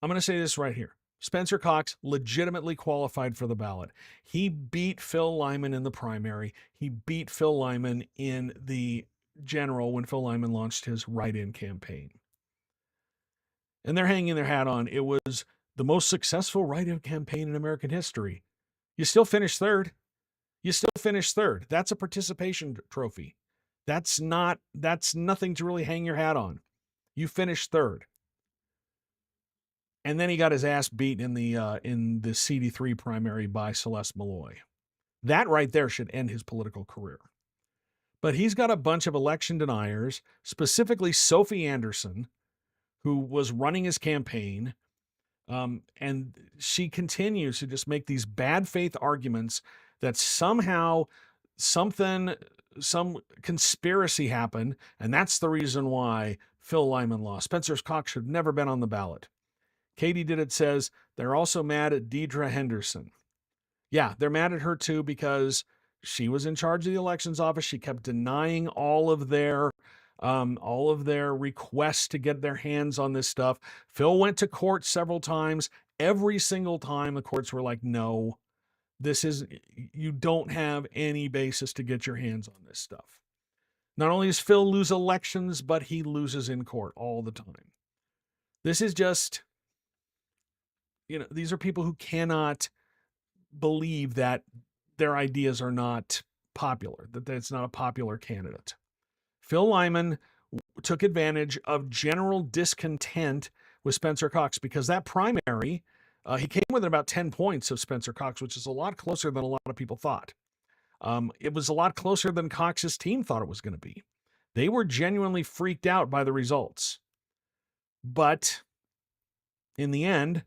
I'm going to say this right here. Spencer Cox legitimately qualified for the ballot. He beat Phil Lyman in the primary. He beat Phil Lyman in the general when Phil Lyman launched his write-in campaign. And they're hanging their hat on, it was the most successful write-in campaign in American history. You still finished third. That's a participation trophy. That's nothing to really hang your hat on. You finished third. And then he got his ass beat in the CD3 primary by Celeste Malloy. That right there should end his political career. But he's got a bunch of election deniers, specifically Sophie Anderson, who was running his campaign. And she continues to just make these bad faith arguments that somehow some conspiracy happened, and that's the reason why Phil Lyman lost. Spencer Cox should have never been on the ballot. Katie Did It says they're also mad at Deidre Henderson. Yeah, they're mad at her too because she was in charge of the elections office. She kept denying all of their requests to get their hands on this stuff. Phil went to court several times. Every single time the courts were like, no, you don't have any basis to get your hands on this stuff. Not only does Phil lose elections, but he loses in court all the time. This is just, these are people who cannot believe that their ideas are not popular, that it's not a popular candidate. Phil Lyman took advantage of general discontent with Spencer Cox because that primary, he came within about 10 points of Spencer Cox, which is a lot closer than a lot of people thought. It was a lot closer than Cox's team thought it was going to be. They were genuinely freaked out by the results. But in the end,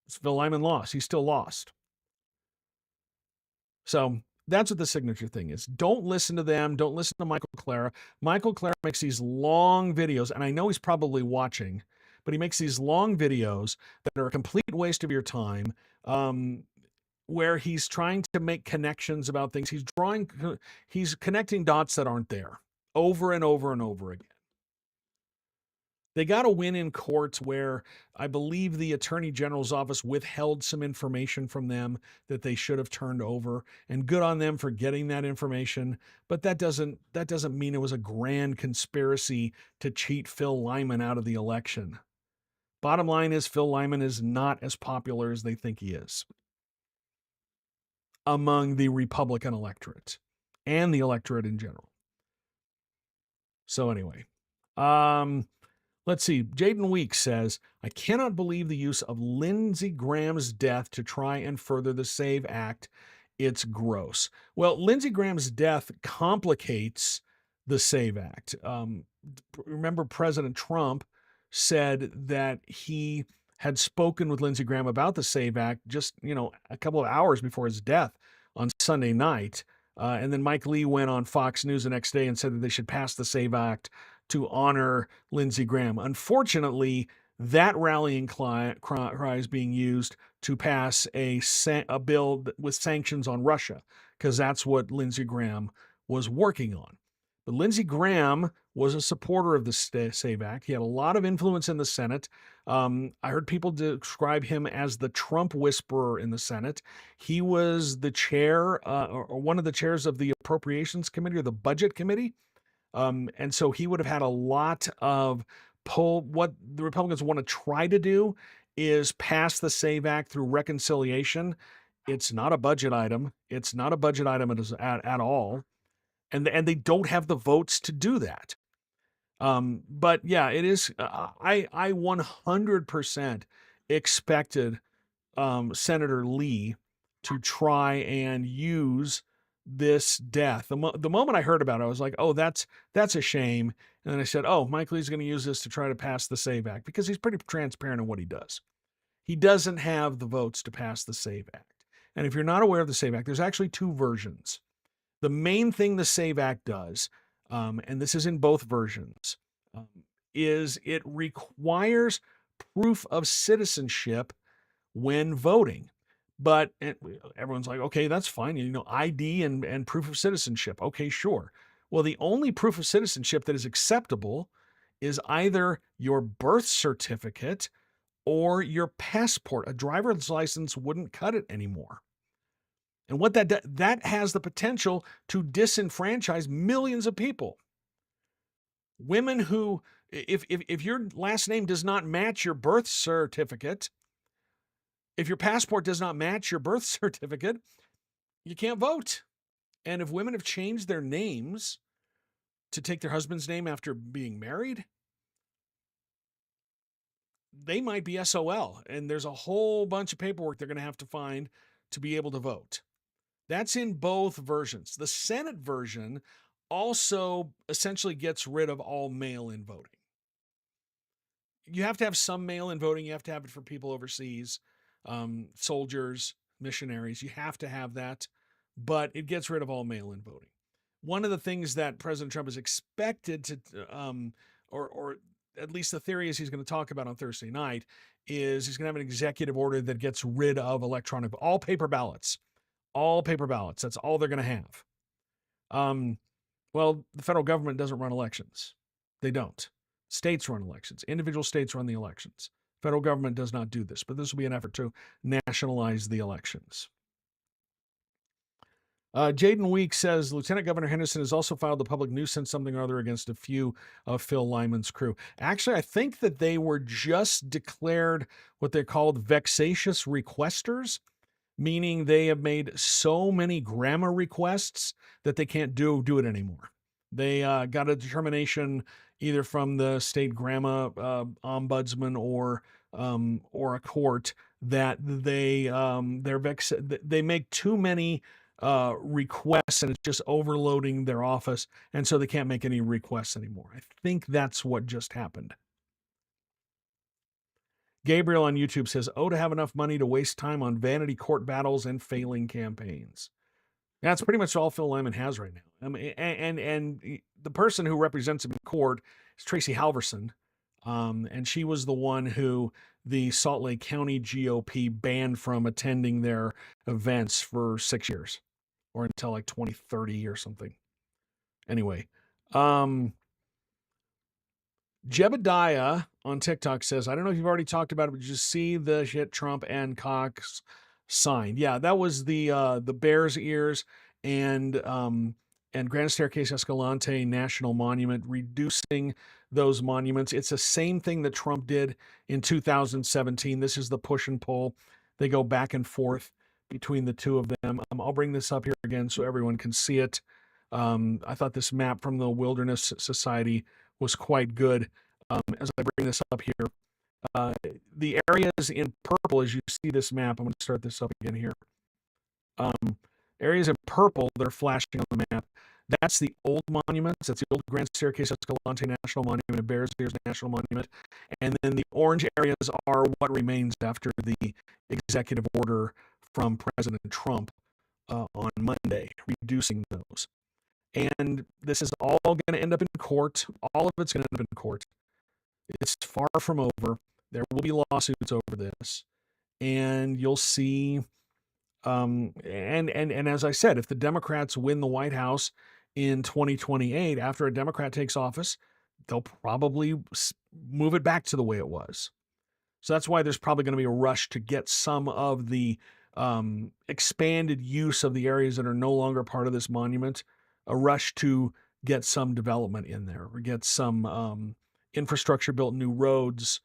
Phil Lyman lost. He still lost. So that's what the signature thing is. Don't listen to them. Don't listen to Michael Clara. Michael Clara makes these long videos, and I know he's probably watching, but he makes these long videos that are a complete waste of your time, where he's trying to make connections about things. He's connecting dots that aren't there over and over and over again. They got a win in court where I believe the Attorney General's office withheld some information from them that they should have turned over, and good on them for getting that information. But that doesn't mean it was a grand conspiracy to cheat Phil Lyman out of the election. Bottom line is Phil Lyman is not as popular as they think he is among the Republican electorate and the electorate in general. So anyway, let's see. Jaden Weeks says, I cannot believe the use of Lindsey Graham's death to try and further the SAVE Act. It's gross. Well, Lindsey Graham's death complicates the SAVE Act. Remember, President Trump said that he had spoken with Lindsey Graham about the SAVE Act just, a couple of hours before his death on Sunday night. And then Mike Lee went on Fox News the next day and said that they should pass the SAVE Act to honor Lindsey Graham. Unfortunately, that rallying cry is being used to pass a bill with sanctions on Russia, because that's what Lindsey Graham was working on. But Lindsey Graham was a supporter of the SAVE Act. He had a lot of influence in the Senate. I heard people describe him as the Trump whisperer in the Senate. He was the chair or one of the chairs of the Appropriations Committee or the Budget Committee. And so he would have had a lot of pull. What the Republicans want to try to do is pass the SAVE Act through reconciliation. It's not a budget item. It's not a budget item at all. And they don't have the votes to do that. But yeah, it is. I 100% expected Senator Lee to try and use this death. The moment I heard about it, I was like, oh, that's a shame. And then I said, oh, Mike Lee's going to use this to try to pass the SAVE Act, because he's pretty transparent in what he does. He doesn't have the votes to pass the SAVE Act. And if you're not aware of the SAVE Act, there's actually two versions. The main thing the SAVE Act does, and this is in both versions, is it requires proof of citizenship when voting. But everyone's like, okay, that's fine. ID and proof of citizenship. Okay, sure. Well, the only proof of citizenship that is acceptable is either your birth certificate or your passport. A driver's license wouldn't cut it anymore. And what that has the potential to disenfranchise millions of people. Women who, if your last name does not match your birth certificate, if your passport does not match your birth certificate, you can't vote. And if women have changed their names to take their husband's name after being married, they might be SOL. And there's a whole bunch of paperwork they're going to have to find to be able to vote. That's in both versions. The Senate version also essentially gets rid of all mail-in voting. You have to have some mail-in voting. You have to have it for people overseas, soldiers, missionaries. You have to have that, but it gets rid of all mail-in voting. One of the things that President Trump is expected to, or at least the theory is he's going to talk about on Thursday night, is he's going to have an executive order that gets rid of all paper ballots. All paper ballots. That's all they're going to have. Well, the federal government doesn't run elections. They don't. States run elections. Individual states run the elections. Federal government does not do this, but this will be an effort to nationalize the elections. Jaden Week says Lieutenant Governor Henderson has also filed a public nuisance something or other against a few of Phil Lyman's crew. Actually, I think that they were just declared what they're called vexatious requesters, meaning they have made so many grammar requests that they can't do it anymore. They got a determination either from the state grammar ombudsman or a court that they make too many requests and it's just overloading their office, and so they can't make any requests anymore. I think that's what just happened. Gabriel on YouTube says, to have enough money to waste time on vanity court battles and failing campaigns. That's pretty much all Phil Lyman has right now. I mean, and the person who represents him in court is Tracy Halverson, and she was the one who the Salt Lake County GOP banned from attending their events for 6 years, or until like 2030 or something. Anyway, Jebediah on TikTok says, I don't know if you've already talked about it, but did you see the shit Trump and Cox signed? Yeah, that was the Bears Ears and Grand Staircase Escalante National Monument, reducing those monuments. It's the same thing that Trump did in 2017. This is the push and pull. They go back and forth between the two of them. I'll bring this up here again so everyone can see it. I thought this map from the Wilderness Society was quite good. As I bring this up here, the areas in purple, as you see this map, I'm going to start this up again here. Areas in purple that are flashing on the map, that's the old monuments. That's the old Grand Staircase Escalante National Monument and Bears Ears National Monument. And then the orange areas are what remains after the executive order from President Trump on Monday, reducing those. And this is all going to end up in court. All of it's going to end up in court. It's far from over. There will be lawsuits over this. And you'll see, and as I said, if the Democrats win the White House in 2028, after a Democrat takes office, they'll probably move it back to the way it was. So that's why there's probably going to be a rush to get some of the expanded use of the areas that are no longer part of this monument, a rush to get some development in there, or get some infrastructure built, new roads,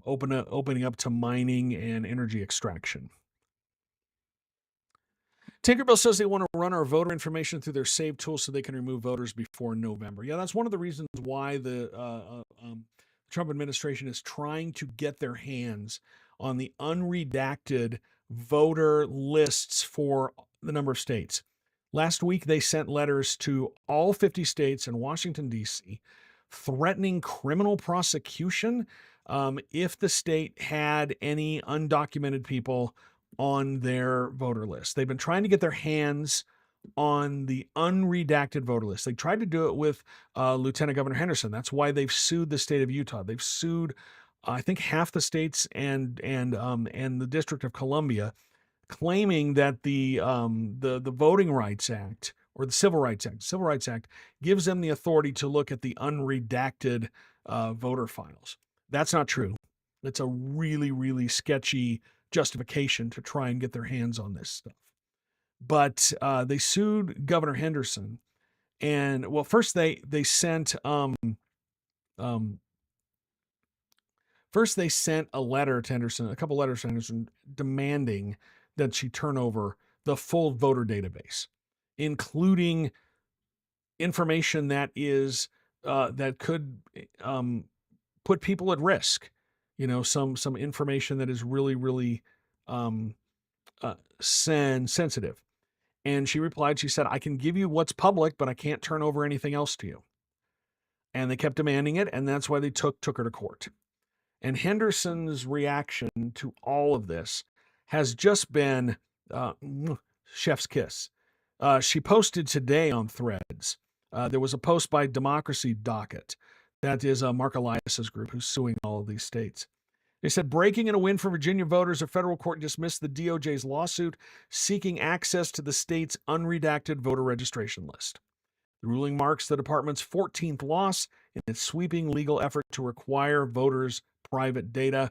opening up to mining and energy extraction. Tinkerbell says they want to run our voter information through their save tool so they can remove voters before November. Yeah, that's one of the reasons why the Trump administration is trying to get their hands on the unredacted voter lists for the number of states. Last week, they sent letters to all 50 states and Washington, D.C., threatening criminal prosecution if the state had any undocumented people on their voter list. They've been trying to get their hands on the unredacted voter list. They tried to do it with Lieutenant Governor Henderson. That's why they've sued the state of Utah. They've sued, I think, half the states and the District of Columbia, claiming that the Voting Rights Act, or the Civil Rights Act gives them the authority to look at the unredacted voter files. That's not true. It's a really, really sketchy justification to try and get their hands on this stuff. but they sued Governor Henderson. And well, first they sent first they sent a letter to Henderson, a couple letters to Henderson, demanding that she turn over the full voter database, including information that is that could put people at risk. You know, some information that is really, really sensitive. And she replied, she said, "I can give you what's public, but I can't turn over anything else to you." And they kept demanding it, and that's why they took her to court. And Henderson's reaction to all of this has just been chef's kiss. She posted today on Threads. There was a post by Democracy Docket. That is Mark Elias's group who's suing all of these states. They said, breaking in a win for Virginia voters, a federal court dismissed the DOJ's lawsuit seeking access to the state's unredacted voter registration list. The ruling marks the department's 14th loss in its sweeping legal effort to require voters' private data.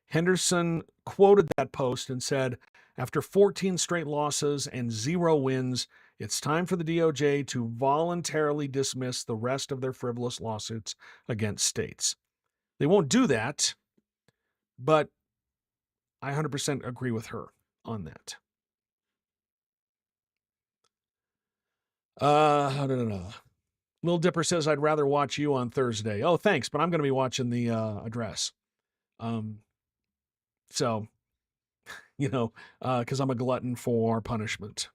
Henderson quoted that post and said, after 14 straight losses and 0 wins, it's time for the DOJ to voluntarily dismiss the rest of their frivolous lawsuits against states. They won't do that, but I 100% agree with her on that. Lil Dipper says, I'd rather watch you on Thursday. Oh, thanks, but I'm going to be watching the address. So, you know, because I'm a glutton for punishment.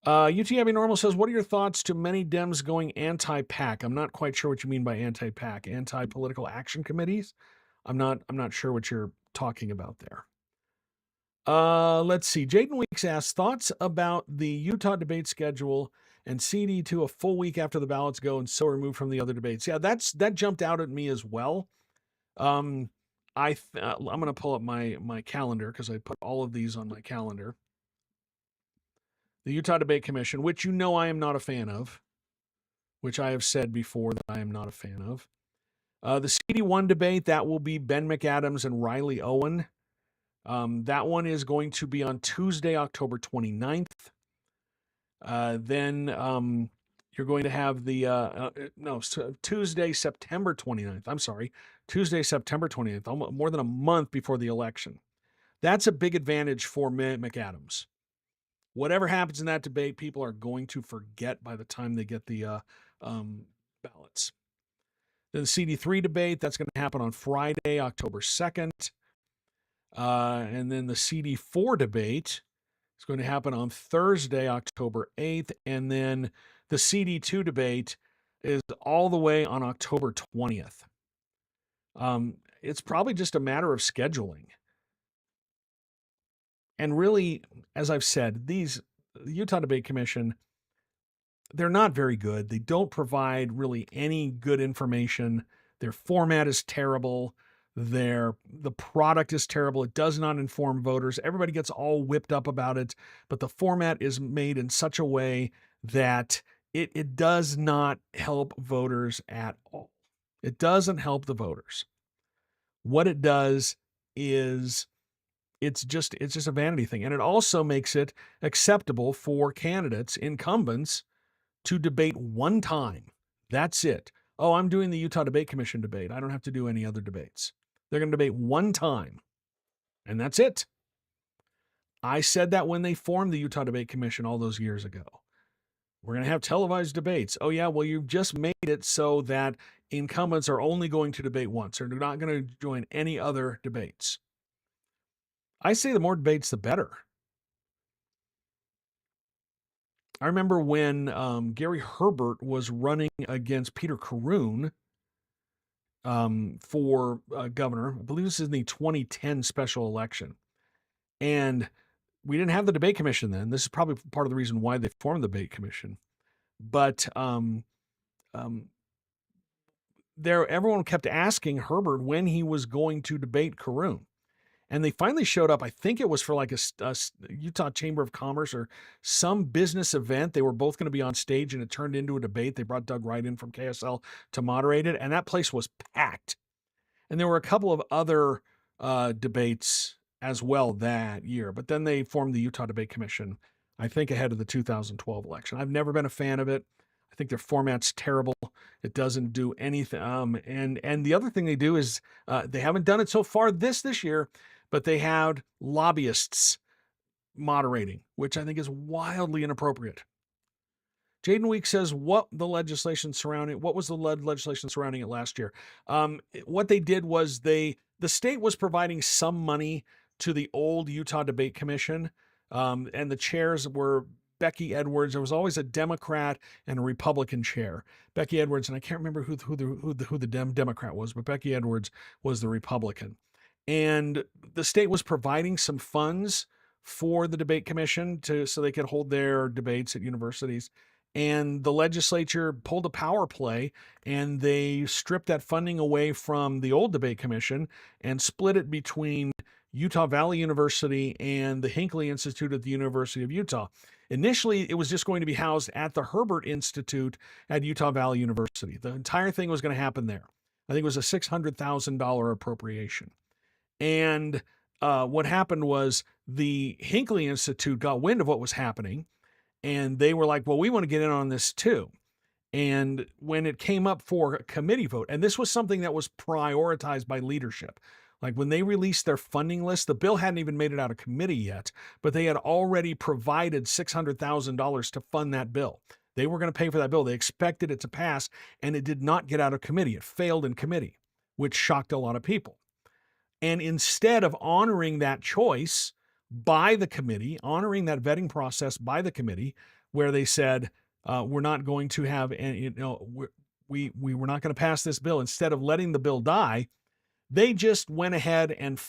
UTAB Normal says, what are your thoughts to many Dems going anti-PAC? I'm not quite sure what you mean by anti-PAC. Anti-political action committees? I'm not sure what you're talking about there. Let's see. Jaden Weeks asks, thoughts about the Utah debate schedule and CD2 a full week after the ballots go and so removed from the other debates. Yeah, that jumped out at me as well. I'm going to pull up my calendar because I put all of these on my calendar. The Utah Debate Commission, which you know I am not a fan of, which I have said before that I am not a fan of. The CD1 debate, that will be Ben McAdams and Riley Owen. That one is going to be on Tuesday, October 29th. Then you're going to have the, Tuesday, September 29th. I'm sorry, Tuesday, September 29th, almost more than a month before the election. That's a big advantage for McAdams. Whatever happens in that debate, people are going to forget by the time they get the ballots. Then the CD3 debate, that's going to happen on Friday, October 2nd. And then the CD4 debate is going to happen on Thursday, October 8th. And then the CD2 debate is all the way on October 20th. It's probably just a matter of scheduling. And really, as I've said, the Utah Debate Commission, they're not very good. They don't provide really any good information. Their format is terrible. The product is terrible. It does not inform voters. Everybody gets all whipped up about it, but the format is made in such a way that it does not help voters at all. It doesn't help the voters. What it does is it's just a vanity thing. And it also makes it acceptable for candidates, incumbents, to debate one time. That's it. Oh, I'm doing the Utah Debate Commission debate. I don't have to do any other debates. They're going to debate one time, and that's it. I said that when they formed the Utah Debate Commission all those years ago. We're going to have televised debates. Oh, yeah, well, you've just made it so that incumbents are only going to debate once. They're not going to join any other debates. I say the more debates, the better. I remember when Gary Herbert was running against Peter Caroon for governor. I believe this is in the 2010 special election. And we didn't have the debate commission then. This is probably part of the reason why they formed the debate commission. But everyone kept asking Herbert when he was going to debate Caroon. And they finally showed up. I think it was for like a Utah Chamber of Commerce or some business event. They were both going to be on stage, and it turned into a debate. They brought Doug Wright in from KSL to moderate it, and that place was packed. And there were a couple of other debates as well that year. But then they formed the Utah Debate Commission, I think ahead of the 2012 election. I've never been a fan of it. I think their format's terrible. It doesn't do anything. And the other thing they do is they haven't done it so far this year, but they had lobbyists moderating, which I think is wildly inappropriate. Jaden Week says, what was the legislation surrounding it last year? What they did was the state was providing some money to the old Utah Debate Commission, and the chairs were Becky Edwards. There was always a Democrat and a Republican chair. Becky Edwards, and I can't remember who the Democrat was, but Becky Edwards was the Republican. And the state was providing some funds for the debate commission so they could hold their debates at universities. And the legislature pulled a power play, and they stripped that funding away from the old debate commission and split it between Utah Valley University and the Hinckley Institute at the University of Utah. Initially, it was just going to be housed at the Herbert Institute at Utah Valley University. The entire thing was going to happen there. I think it was a $600,000 appropriation. And what happened was the Hinckley Institute got wind of what was happening, and they were like, well, we want to get in on this too. And when it came up for a committee vote, and this was something that was prioritized by leadership, like when they released their funding list, the bill hadn't even made it out of committee yet, but they had already provided $600,000 to fund that bill. They were going to pay for that bill. They expected it to pass, and it did not get out of committee. It failed in committee, which shocked a lot of people. And instead of honoring that choice by the committee, honoring that vetting process by the committee, where they said, we're not going to have, we were not going to pass this bill. Instead of letting the bill die, they just went ahead and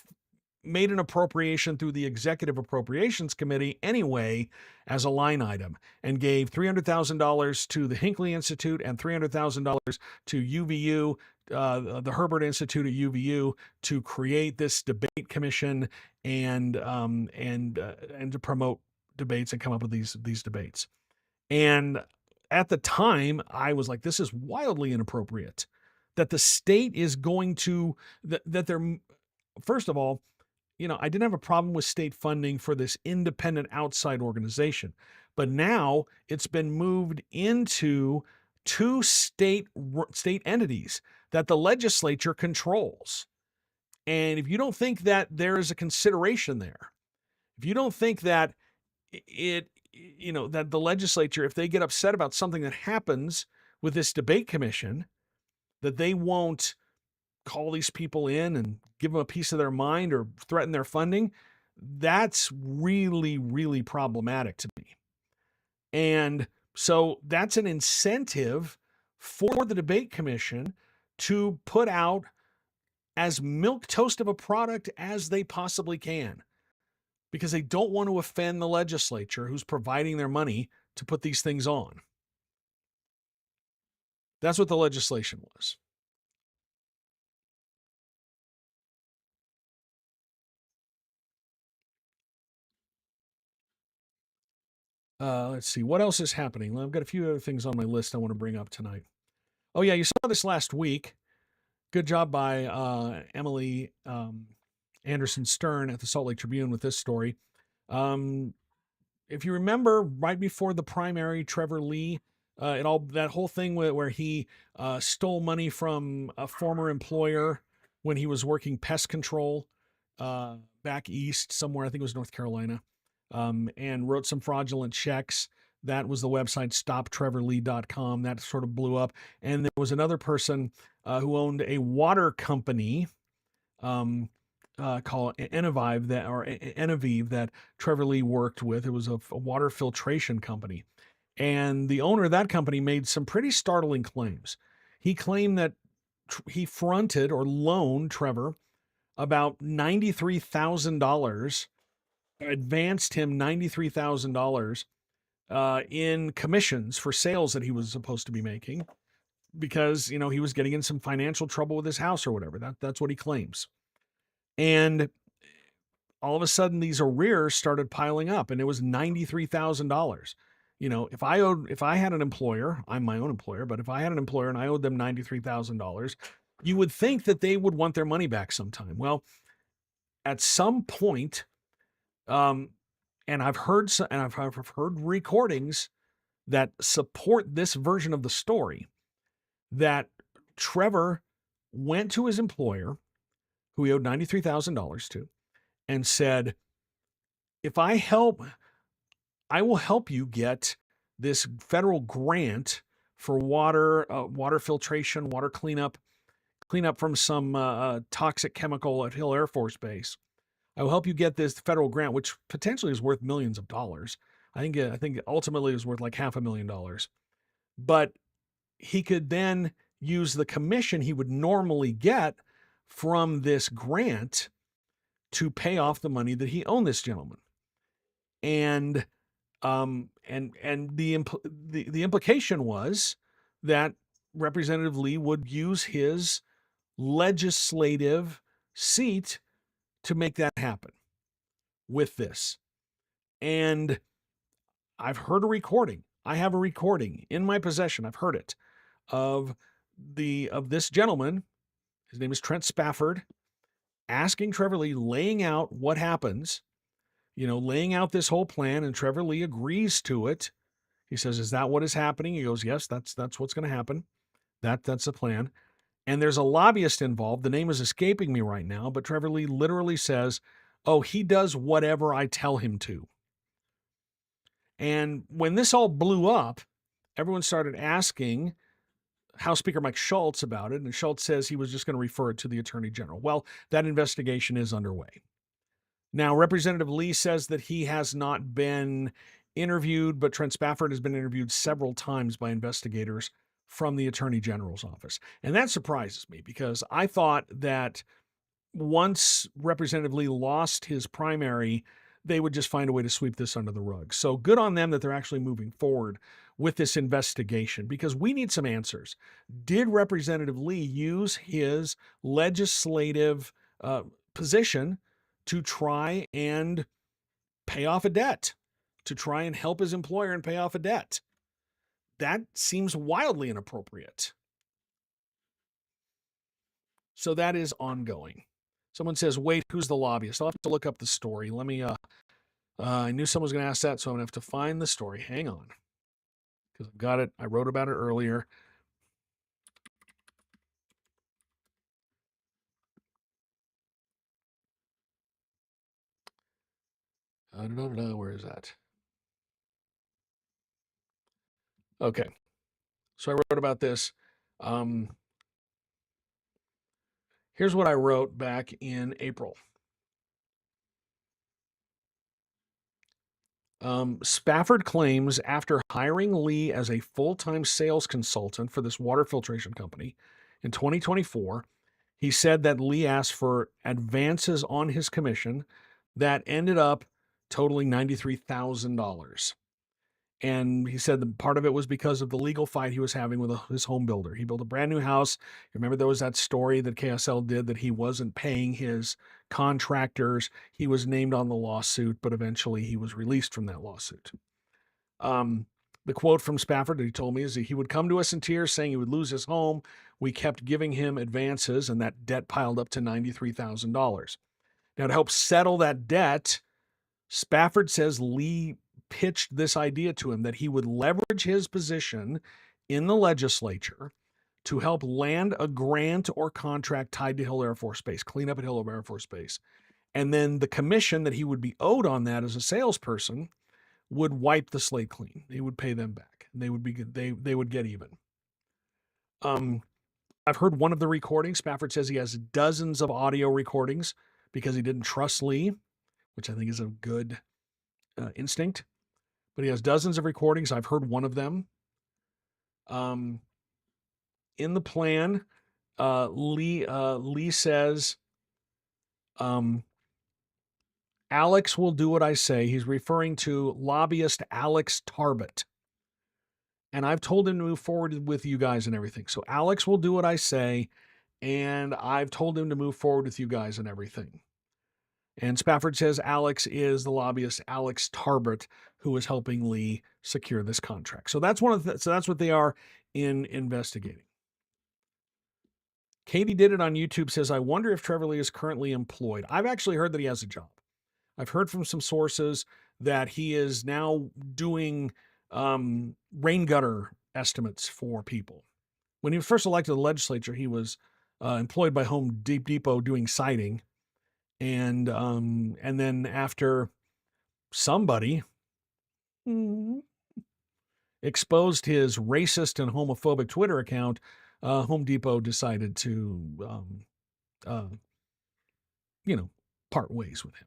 made an appropriation through the Executive Appropriations Committee anyway as a line item, and gave $300,000 to the Hinckley Institute and $300,000 to UVU, the Herbert Institute at UVU, to create this debate commission and to promote debates and come up with these debates. And at the time, I was like, this is wildly inappropriate that the state is going to, that they're, first of all, I didn't have a problem with state funding for this independent outside organization, but now it's been moved into two state entities that the legislature controls. And if you don't think that there is a consideration there, if you don't think that that the legislature, if they get upset about something that happens with this debate commission, that they won't call these people in and give them a piece of their mind or threaten their funding, that's really, really problematic to me. And so that's an incentive for the debate commission to put out as milquetoast of a product as they possibly can, because they don't want to offend the legislature who's providing their money to put these things on. That's what the legislation was. Let's see, what else is happening? I've got a few other things on my list I want to bring up tonight. Oh yeah, you saw this last week. Good job by Emily Anderson Stern at the Salt Lake Tribune with this story. If you remember, right before the primary, Trevor Lee, that whole thing where he stole money from a former employer when he was working pest control back east somewhere, I think it was North Carolina, and wrote some fraudulent checks. That was the website stoptrevorlee.com. That sort of blew up. And there was another person who owned a water company called Enevive that Trevor Lee worked with. It was a water filtration company. And the owner of that company made some pretty startling claims. He claimed that he fronted or loaned Trevor about $93,000, advanced him $93,000 in commissions for sales that he was supposed to be making, because he was getting in some financial trouble with his house or whatever. That's what he claims. And all of a sudden, these arrears started piling up, and it was $93,000. If I had an employer, I'm my own employer, but if I had an employer and I owed them $93,000, you would think that they would want their money back sometime. Well, at some point, um, and I've heard I've heard recordings that support this version of the story, that Trevor went to his employer, who he owed $93,000 to, and said, "If I help, I will help you get this federal grant for water filtration, water cleanup from some toxic chemical at Hill Air Force Base. I will help you get this federal grant, which potentially is worth millions of dollars. I think ultimately it was worth like $500,000. But he could then use the commission he would normally get from this grant to pay off the money that he owed this gentleman." And the implication was that Representative Lee would use his legislative seat to make that happen with this. And I've heard a recording. I have a recording in my possession. I've heard it of this gentleman. His name is Trent Spafford, asking Trevor Lee, laying out what happens, laying out this whole plan, and Trevor Lee agrees to it. He says, "Is that what is happening?" He goes, "Yes, that's what's going to happen. That's the plan." And there's a lobbyist involved. The name is escaping me right now, but Trevor Lee literally says, "Oh, he does whatever I tell him to." And when this all blew up, everyone started asking House Speaker Mike Schultz about it, and Schultz says he was just going to refer it to the Attorney General. Well, that investigation is underway. Now, Representative Lee says that he has not been interviewed, but Trent Spafford has been interviewed several times by investigators from the Attorney General's office. And that surprises me, because I thought that once Representative Lee lost his primary, they would just find a way to sweep this under the rug. So good on them that they're actually moving forward with this investigation, because we need some answers. Did Representative Lee use his legislative position to try and pay off a debt, to try and help his employer and pay off a debt? That seems wildly inappropriate. So that is ongoing. Someone says, "Wait, who's the lobbyist?" I'll have to look up the story. Let me, I knew someone was going to ask that, so I'm going to have to find the story. Hang on. Because I've got it. I wrote about it earlier. Where is that? Okay. So I wrote about this. Here's what I wrote back in April. Spafford claims after hiring Lee as a full-time sales consultant for this water filtration company in 2024, he said that Lee asked for advances on his commission that ended up totaling $93,000. And he said that part of it was because of the legal fight he was having with his home builder. He built a brand new house. Remember, there was that story that KSL did that he wasn't paying his contractors. He was named on the lawsuit, but eventually he was released from that lawsuit. The quote from Spafford that he told me is that he would come to us in tears saying he would lose his home. We kept giving him advances, and that debt piled up to $93,000. Now, to help settle that debt, Spafford says Lee pitched this idea to him that he would leverage his position in the legislature to help land a grant or contract tied to Hill Air Force Base, clean up at Hill Air Force Base. And then the commission that he would be owed on that as a salesperson would wipe the slate clean. They would pay them back, and they would get even. I've heard one of the recordings. Spafford says he has dozens of audio recordings because he didn't trust Lee, which I think is a good instinct. But he has dozens of recordings. I've heard one of them. In the plan, Lee says, Alex will do what I say. He's referring to lobbyist Alex Tarbot. And I've told him to move forward with you guys and everything. So Alex will do what I say, and I've told him to move forward with you guys and everything. And Spafford says Alex is the lobbyist Alex Tarbot, who is helping Lee secure this contract. So that's so that's what they are investigating. Katie Did It on YouTube says, I wonder if Trevor Lee is currently employed. I've actually heard that he has a job. I've heard from some sources that he is now doing rain gutter estimates for people. When he was first elected to the legislature, he was employed by Home Depot doing siding. And then after somebody exposed his racist and homophobic Twitter account, Home Depot decided to, part ways with him.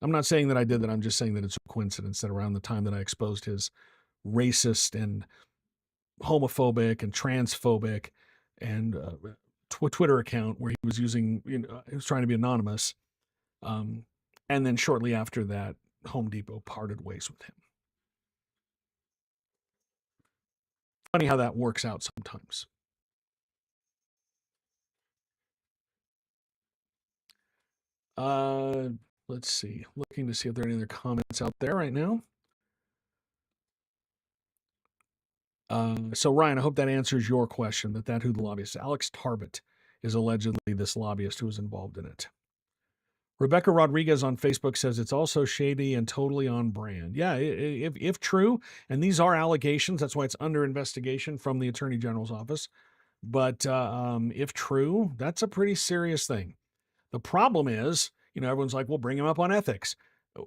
I'm not saying that I did that. I'm just saying that it's a coincidence that around the time that I exposed his racist and homophobic and transphobic and Twitter account where he was using, he was trying to be anonymous. And then shortly after that, Home Depot parted ways with him. Funny how that works out sometimes. Let's see. Looking to see if there are any other comments out there right now. So Ryan, I hope that answers your question. That who the lobbyist? Alex Tarbett is allegedly this lobbyist who was involved in it. Rebecca Rodriguez on Facebook says it's also shady and totally on brand. Yeah, if true, and these are allegations, that's why it's under investigation from the Attorney General's office. But if true, that's a pretty serious thing. The problem is, everyone's like, well, bring him up on ethics.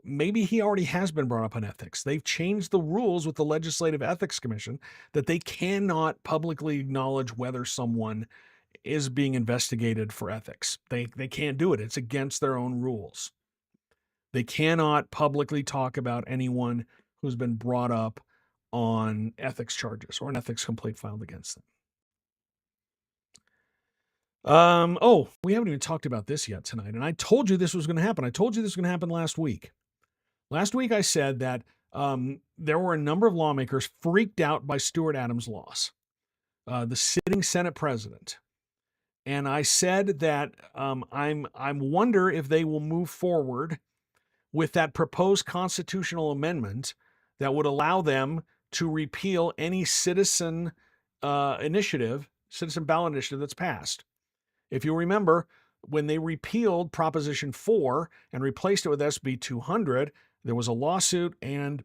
Maybe he already has been brought up on ethics. They've changed the rules with the Legislative Ethics Commission that they cannot publicly acknowledge whether someone is being investigated for ethics. They can't do it. It's against their own rules. They cannot publicly talk about anyone who's been brought up on ethics charges or an ethics complaint filed against them. We haven't even talked about this yet tonight. And I told you this was going to happen. I told you this was going to happen last week. Last week I said that there were a number of lawmakers freaked out by Stuart Adams' loss, the sitting Senate president. And I said that I wonder if they will move forward with that proposed constitutional amendment that would allow them to repeal any citizen ballot initiative that's passed. If you remember, when they repealed Proposition 4 and replaced it with SB 200, there was a lawsuit, and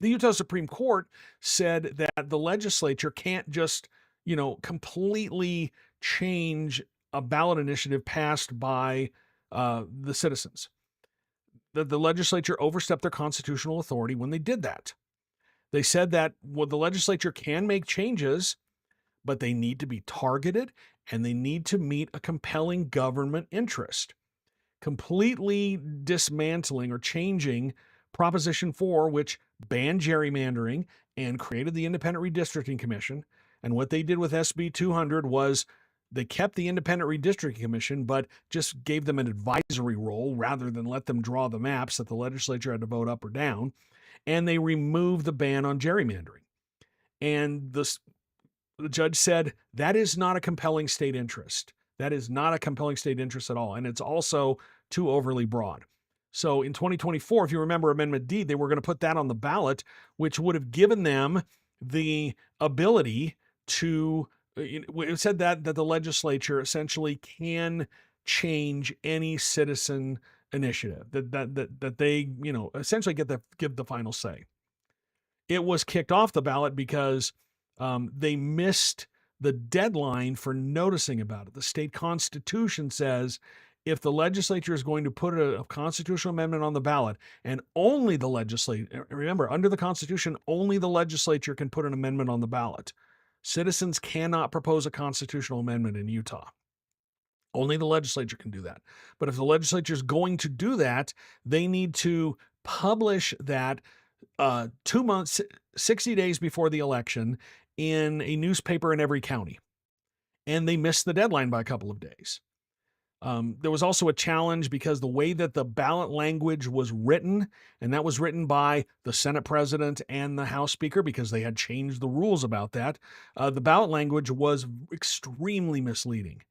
the Utah Supreme Court said that the legislature can't just, completely change a ballot initiative passed by the citizens. The legislature overstepped their constitutional authority when they did that. They said that the legislature can make changes, but they need to be targeted and they need to meet a compelling government interest. Completely dismantling or changing Proposition 4, which banned gerrymandering and created the Independent Redistricting Commission. And what they did with SB 200 was they kept the Independent Redistricting Commission, but just gave them an advisory role rather than let them draw the maps that the legislature had to vote up or down. And they removed the ban on gerrymandering. And the judge said that is not a compelling state interest. That is not a compelling state interest at all. And it's also too overly broad. So in 2024, if you remember Amendment D, they were going to put that on the ballot, which would have given them the ability to, it said that the legislature essentially can change any citizen initiative, that they, essentially give the final say. It was kicked off the ballot because they missed the deadline for noticing about it. The state constitution says if the legislature is going to put a constitutional amendment on the ballot, and only the legislature, remember, under the Constitution, only the legislature can put an amendment on the ballot. Citizens cannot propose a constitutional amendment in Utah. Only the legislature can do that. But if the legislature is going to do that, they need to publish that 2 months, 60 days before the election in a newspaper in every county. And they missed the deadline by a couple of days. There was also a challenge because the way that the ballot language was written, and that was written by the Senate president and the House Speaker because they had changed the rules about that, the ballot language was extremely misleading.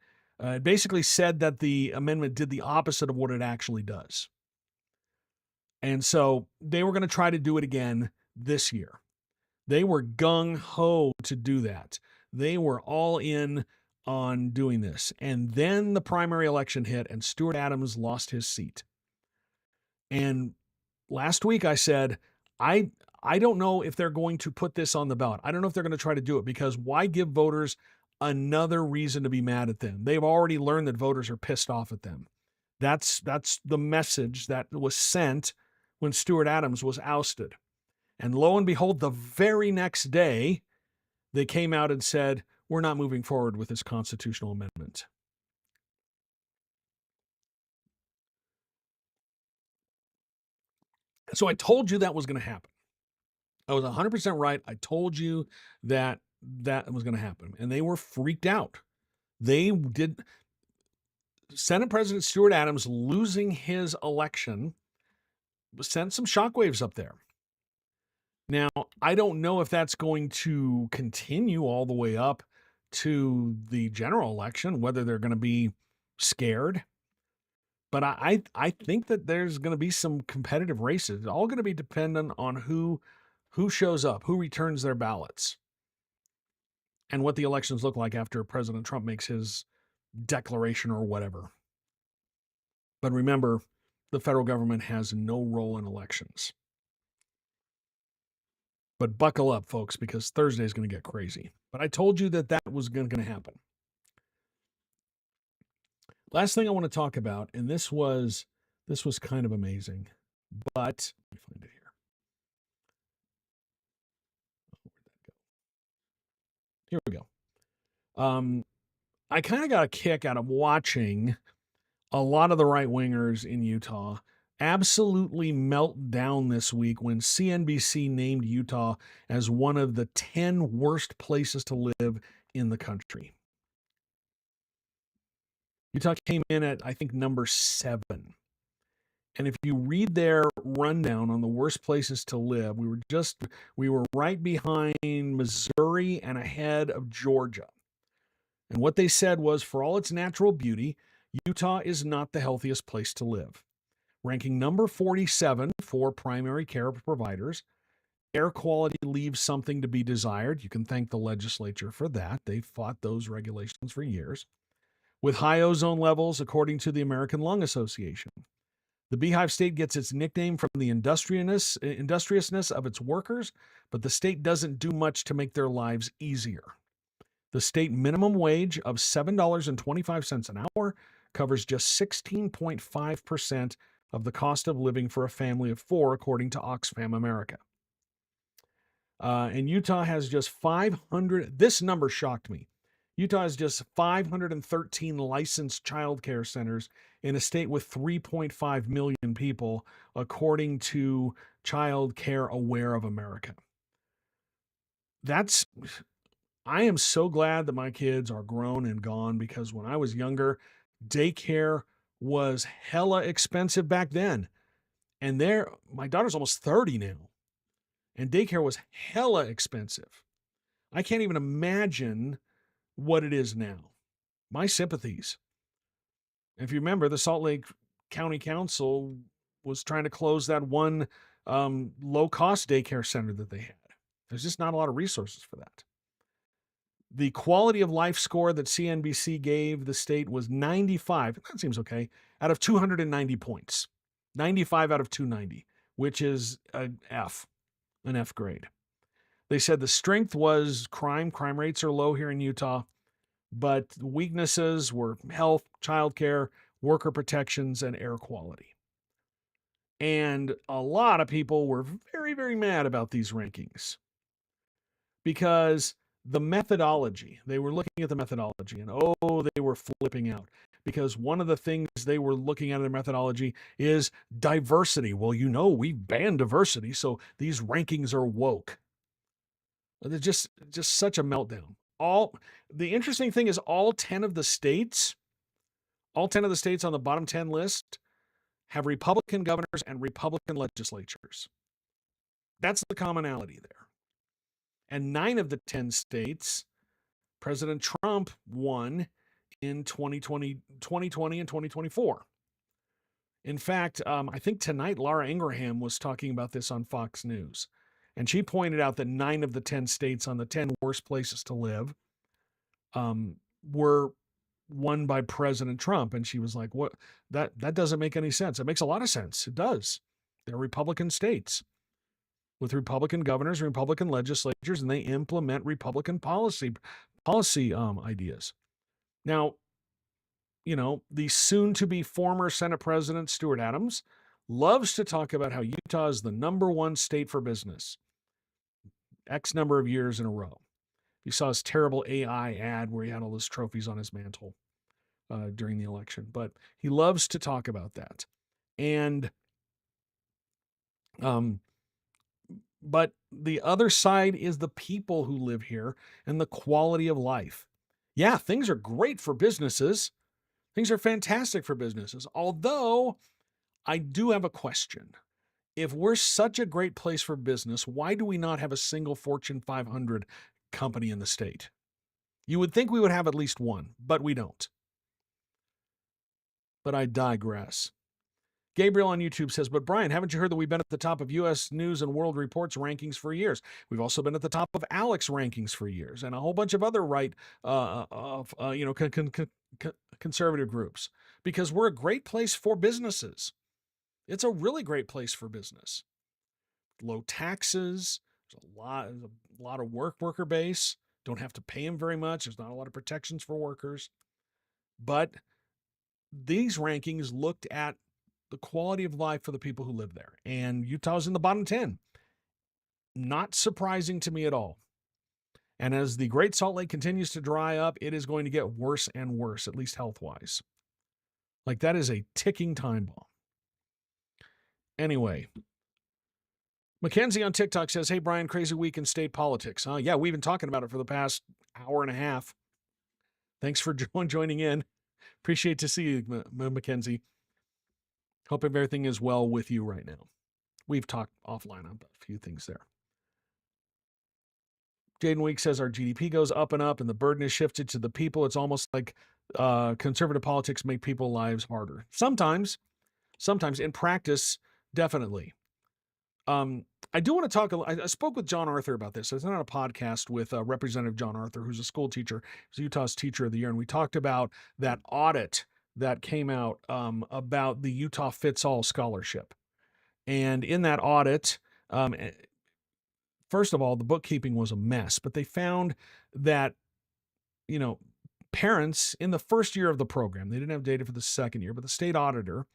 It basically said that the amendment did the opposite of what it actually does. And so they were going to try to do it again this year. They were gung-ho to do that. They were all in on doing this. And then the primary election hit and Stuart Adams lost his seat. And last week I said, I I don't know if they're going to put this on the ballot. I don't know if they're going to try to do it, because why give voters another reason to be mad at them? They've already learned that voters are pissed off at them. That's the message that was sent when Stuart Adams was ousted. And lo and behold, the very next day, they came out and said, we're not moving forward with this constitutional amendment. So I told you that was going to happen. I was 100% right. I told you that that was going to happen. And they were freaked out. They did. Senate President Stuart Adams losing his election sent some shockwaves up there. Now, I don't know if that's going to continue all the way up to the general election, whether they're going to be scared. But I think that there's going to be some competitive races. It's all going to be dependent on who shows up, who returns their ballots, and what the elections look like after President Trump makes his declaration or whatever. But remember, the federal government has no role in elections. But buckle up, folks, because Thursday is going to get crazy. But I told you that that was going to happen. Last thing I want to talk about, and this was kind of amazing, but let me find it here. Here we go. I kind of got a kick out of watching a lot of the right-wingers in Utah absolutely melt down this week when CNBC named Utah as one of the 10 worst places to live in the country. Utah came in at, I think, number 7. And if you read their rundown on the worst places to live, we were right behind Missouri and ahead of Georgia. And what they said was, for all its natural beauty, Utah is not the healthiest place to live. Ranking number 47 for primary care providers, air quality leaves something to be desired. You can thank the legislature for that. They fought those regulations for years. With high ozone levels, according to the American Lung Association. The Beehive State gets its nickname from the industriousness of its workers, but the state doesn't do much to make their lives easier. The state minimum wage of $7.25 an hour covers just 16.5% of the cost of living for a family of 4, according to Oxfam America. And Utah has just 500, this number shocked me. Utah has just 513 licensed child care centers in a state with 3.5 million people, according to Child Care Aware of America. I am so glad that my kids are grown and gone, because when I was younger, daycare was hella expensive back then. And my daughter's almost 30 now, and daycare was hella expensive. I can't even imagine what it is now. My sympathies. If you remember, the Salt Lake County Council was trying to close that one low-cost daycare center that they had. There's just not a lot of resources for that. The quality of life score that CNBC gave the state was 95. That seems okay. Out of 290 points. 95 out of 290, which is an F grade. They said the strength was crime. Crime rates are low here in Utah, but weaknesses were health, childcare, worker protections, and air quality. And a lot of people were very, very mad about these rankings, because the methodology, they were looking at the methodology, and they were flipping out, because one of the things they were looking at in their methodology is diversity. Well, we banned diversity, so these rankings are woke. They're just such a meltdown. The interesting thing is all 10 of the states on the bottom 10 list have Republican governors and Republican legislatures. That's the commonality there. And 9 of the 10 states, President Trump won in 2020 and 2024. In fact, I think tonight Laura Ingraham was talking about this on Fox News. And she pointed out that 9 of the 10 states on the 10 worst places to live were won by President Trump. And she was like, what? That doesn't make any sense. It makes a lot of sense. It does. They're Republican states with Republican governors, Republican legislatures, and they implement Republican policy ideas. Now, the soon-to-be former Senate President Stuart Adams loves to talk about how Utah is the #1 state for business, X number of years in a row. You saw his terrible AI ad where he had all those trophies on his mantle during the election, but he loves to talk about that. And but the other side is the people who live here and the quality of life. Yeah, things are great for businesses. Things are fantastic for businesses. Although I do have a question. If we're such a great place for business, why do we not have a single Fortune 500 company in the state? You would think we would have at least one, but we don't. But I digress. Gabriel on YouTube says, but Brian, haven't you heard that we've been at the top of U.S. News and World Report's rankings for years? We've also been at the top of Alex rankings for years and a whole bunch of other conservative groups, because we're a great place for businesses. It's a really great place for business. Low taxes, there's a lot of worker base. Don't have to pay them very much. There's not a lot of protections for workers. But these rankings looked at the quality of life for the people who live there. And Utah's in the bottom 10. Not surprising to me at all. And as the Great Salt Lake continues to dry up, it is going to get worse and worse, at least health-wise. Like, that is a ticking time bomb. Anyway, Mackenzie on TikTok says, hey, Brian, crazy week in state politics. Yeah, we've been talking about it for the past hour and a half. Thanks for joining in. Appreciate to see you, Mackenzie. Hope everything is well with you right now. We've talked offline on a few things there. Jaden Week says our GDP goes up and up and the burden is shifted to the people. It's almost like conservative politics make people's lives harder. Sometimes in practice, definitely. I do want to talk. I spoke with John Arthur about this. I was on a podcast with Representative John Arthur, who's a school teacher. He's Utah's Teacher of the Year. And we talked about that audit that came out about the Utah Fits All Scholarship. And in that audit, first of all, the bookkeeping was a mess, but they found that, parents in the first year of the program, they didn't have data for the second year, but the state auditor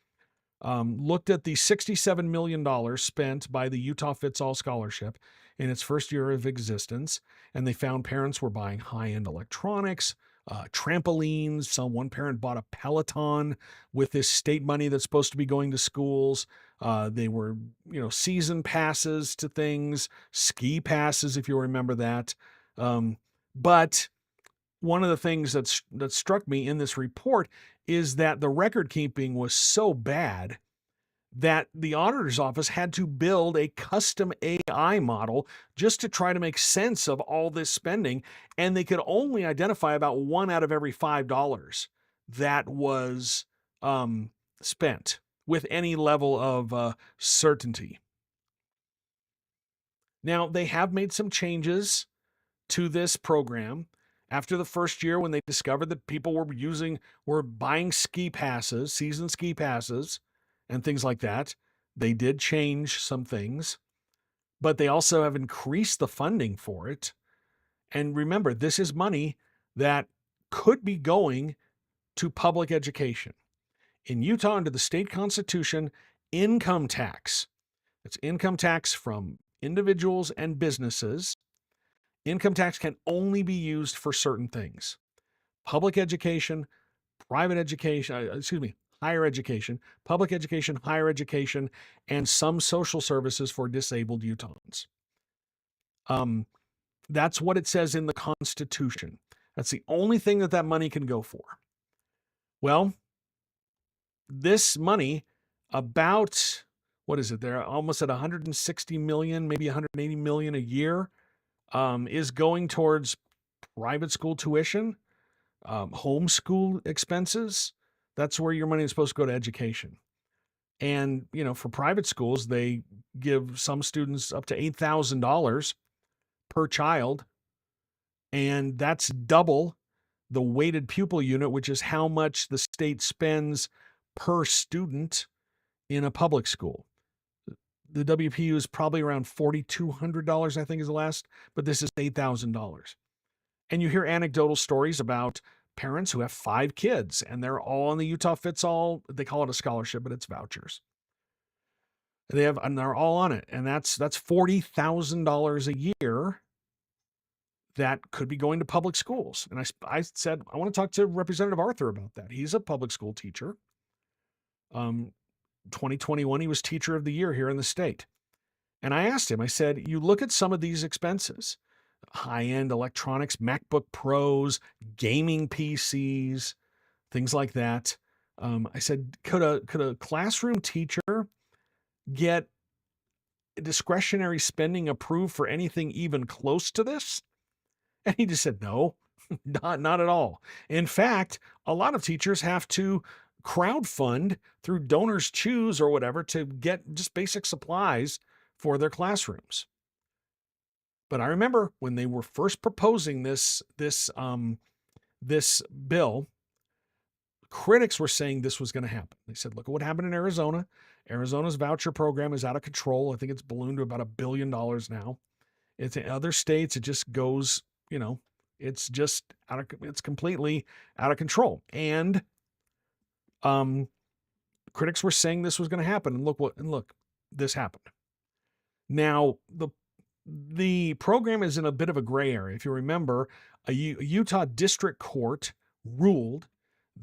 looked at the $67 million spent by the Utah Fits All Scholarship in its first year of existence, and they found parents were buying high-end electronics, trampolines. One parent bought a Peloton with this state money that's supposed to be going to schools. They were, season passes to things, ski passes, if you remember that. But one of the things that struck me in this report is that the record keeping was so bad that the auditor's office had to build a custom AI model just to try to make sense of all this spending. And they could only identify about $1 out of every $5 that was spent with any level of certainty. Now, they have made some changes to this program. After the first year, when they discovered that people were buying ski passes, season ski passes, and things like that, they did change some things, but they also have increased the funding for it. And remember, this is money that could be going to public education. In Utah, under the state constitution, income tax, it's income tax from individuals and businesses. Income tax can only be used for certain things: public education, private education, higher education, public education, higher education, and some social services for disabled Utahns. That's what it says in the Constitution. That's the only thing that money can go for. Well, this money, about, what is it? They're almost at 160 million, maybe 180 million a year, is going towards private school tuition, homeschool expenses. That's where your money is supposed to go to education. And, for private schools, they give some students up to $8,000 per child, and that's double the weighted pupil unit, which is how much the state spends per student in a public school. The WPU is probably around $4,200, I think is the last, but this is $8,000. And you hear anecdotal stories about parents who have 5 kids and they're all on the Utah Fits All. They call it a scholarship, but it's vouchers. And they're all on it. And that's $40,000 a year that could be going to public schools. And I said, I want to talk to Representative Arthur about that. He's a public school teacher. 2021, he was Teacher of the Year here in the state. And I asked him, I said, you look at some of these expenses, high-end electronics, MacBook Pros, gaming PCs, things like that. I said, could a classroom teacher get discretionary spending approved for anything even close to this? And he just said, no, not at all. In fact, a lot of teachers have to crowdfund through Donors Choose or whatever to get just basic supplies for their classrooms. But I remember when they were first proposing this bill, critics were saying this was going to happen. They said, look at what happened in Arizona. Arizona's voucher program is out of control. I think it's ballooned to about $1 billion now. It's in other states. It just goes, it's just it's completely out of control. And critics were saying this was going to happen. And look, this happened. Now, the program is in a bit of a gray area. If you remember, a Utah district court ruled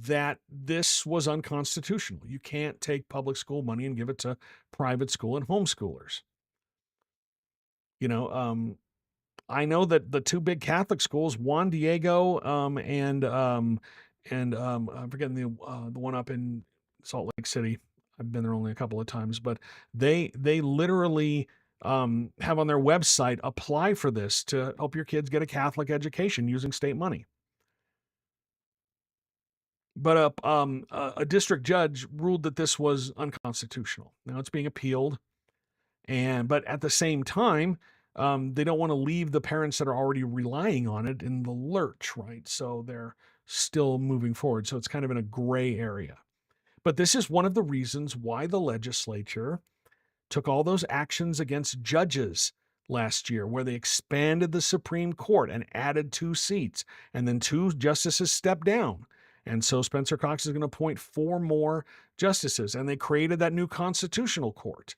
that this was unconstitutional. You can't take public school money and give it to private school and homeschoolers. I know that the 2 big Catholic schools, Juan Diego and I'm forgetting the one up in Salt Lake City. I've been there only a couple of times, but they literally have on their website, apply for this to help your kids get a Catholic education using state money. But a district judge ruled that this was unconstitutional. Now it's being appealed, but at the same time, they don't want to leave the parents that are already relying on it in the lurch, right? So they're still moving forward. So it's kind of in a gray area. But this is one of the reasons why the legislature took all those actions against judges last year, where they expanded the Supreme Court and added 2 seats, and then 2 justices stepped down. And so Spencer Cox is going to appoint 4 more justices, and they created that new constitutional court,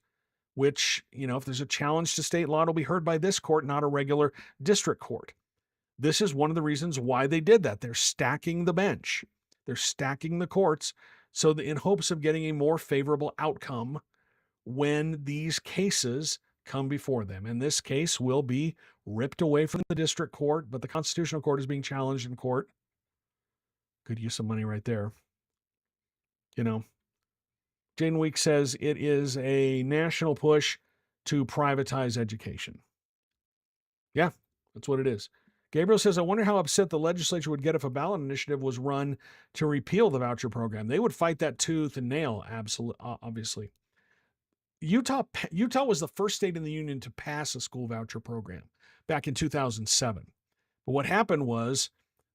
which, if there's a challenge to state law, it'll be heard by this court, not a regular district court. This is one of the reasons why they did that. They're stacking the bench. They're stacking the courts so that in hopes of getting a more favorable outcome when these cases come before them. And this case will be ripped away from the district court, but the constitutional court is being challenged in court. Good use of money right there. Jane Week says it is a national push to privatize education. Yeah, that's what it is. Gabriel says, I wonder how upset the legislature would get if a ballot initiative was run to repeal the voucher program. They would fight that tooth and nail, obviously. Utah was the first state in the union to pass a school voucher program back in 2007. But what happened was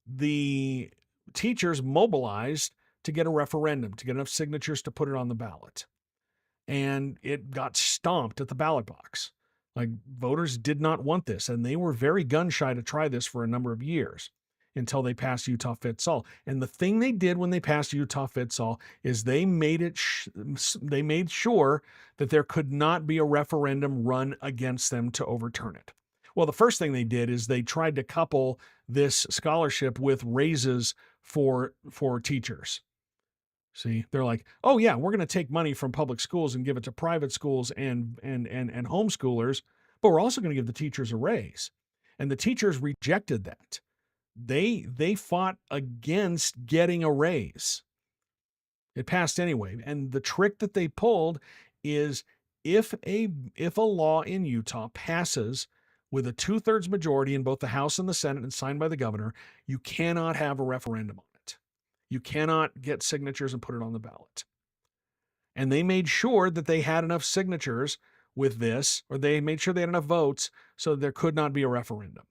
the teachers mobilized to get a referendum, to get enough signatures to put it on the ballot. And it got stomped at the ballot box. Like, voters did not want this, and they were very gun shy to try this for a number of years until they passed Utah Fits All. And the thing they did when they passed Utah Fits All is they made sure that there could not be a referendum run against them to overturn it. Well, the first thing they did is they tried to couple this scholarship with raises for teachers. See, they're like, oh yeah, we're going to take money from public schools and give it to private schools and homeschoolers, but we're also going to give the teachers a raise. And the teachers rejected that. They fought against getting a raise. It passed anyway. And the trick that they pulled is if a law in Utah passes with a 2/3 majority in both the House and the Senate and signed by the governor, you cannot have a referendum on it. You cannot get signatures and put it on the ballot. And they made sure that they had enough signatures with this, or they made sure they had enough votes so that there could not be a referendum.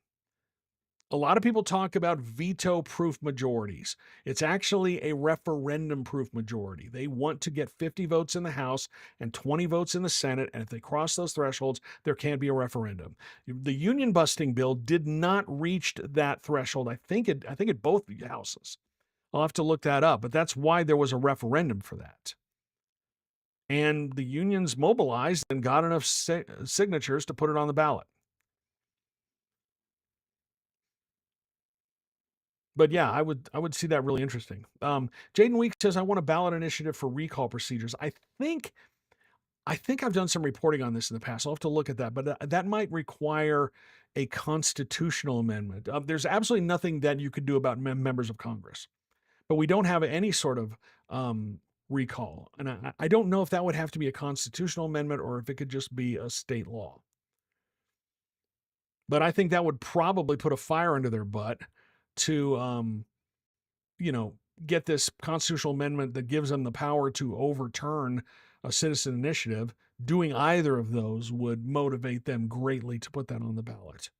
A lot of people talk about veto-proof majorities. It's actually a referendum-proof majority. They want to get 50 votes in the House and 20 votes in the Senate, and if they cross those thresholds, there can't be a referendum. The union-busting bill did not reach that threshold. I think it both houses. I'll have to look that up, but that's why there was a referendum for that. And the unions mobilized and got enough signatures to put it on the ballot. But yeah, I would see that really interesting. Jaden Week says, I want a ballot initiative for recall procedures. Think I think I've done some reporting on this in the past. I'll have to look at that, but that might require a constitutional amendment. There's absolutely nothing that you could do about members of Congress, but we don't have any sort of recall. And I don't know if that would have to be a constitutional amendment or if it could just be a state law. But I think that would probably put a fire under their butt to, get this constitutional amendment that gives them the power to overturn a citizen initiative. Doing either of those would motivate them greatly to put that on the ballot.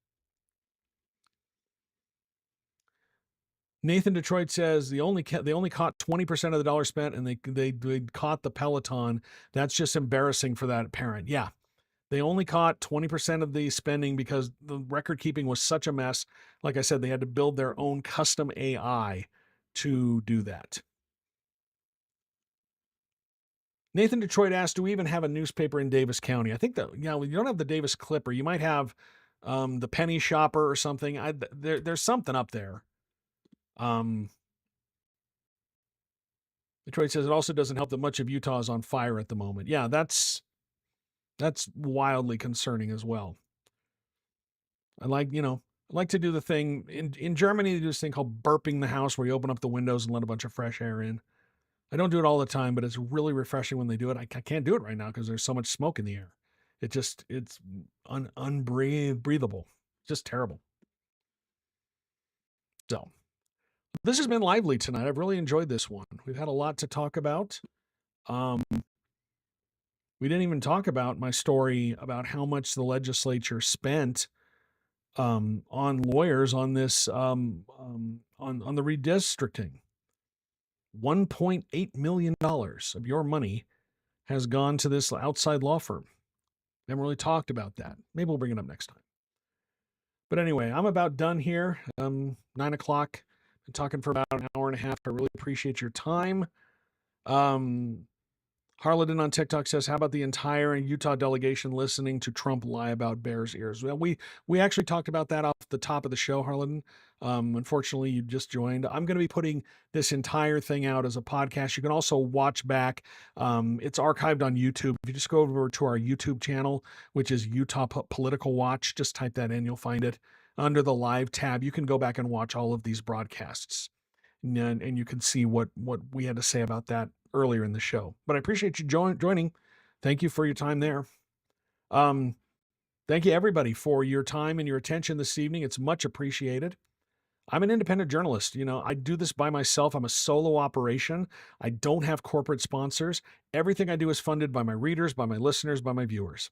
Nathan Detroit says they only caught 20% of the dollar spent, and they caught the Peloton. That's just embarrassing for that parent. Yeah, they only caught 20% of the spending because the record keeping was such a mess. Like I said, they had to build their own custom AI to do that. Nathan Detroit asked, do we even have a newspaper in Davis County? I think that, you don't have the Davis Clipper. You might have the Penny Shopper or something. There's something up there. Detroit says it also doesn't help that much of Utah is on fire at the moment. Yeah, that's wildly concerning as well. I like to do the thing in Germany. They do this thing called burping the house, where you open up the windows and let a bunch of fresh air in. I don't do it all the time, but it's really refreshing when they do it. I can't do it right now because there's so much smoke in the air. It's unbreathable. Just terrible. So this has been lively tonight. I've really enjoyed this one. We've had a lot to talk about. We didn't even talk about my story about how much the legislature spent on lawyers on this on the redistricting. $1.8 million of your money has gone to this outside law firm. We haven't really talked about that. Maybe we'll bring it up next time. But anyway, I'm about done here. 9 o'clock. Been talking for about an hour and a half. I really appreciate your time. Harladin on TikTok says, how about the entire Utah delegation listening to Trump lie about Bears ears? Well, we actually talked about that off the top of the show, Harladin. Unfortunately, you just joined. I'm going to be putting this entire thing out as a podcast. You can also watch back. It's archived on YouTube. If you just go over to our YouTube channel, which is Utah Political Watch, just type that in, you'll find it. Under the live tab, you can go back and watch all of these broadcasts. And you can see what we had to say about that earlier in the show. But I appreciate you joining. Thank you for your time there. Thank you, everybody, for your time and your attention this evening. It's much appreciated. I'm an independent journalist. I do this by myself. I'm a solo operation. I don't have corporate sponsors. Everything I do is funded by my readers, by my listeners, by my viewers.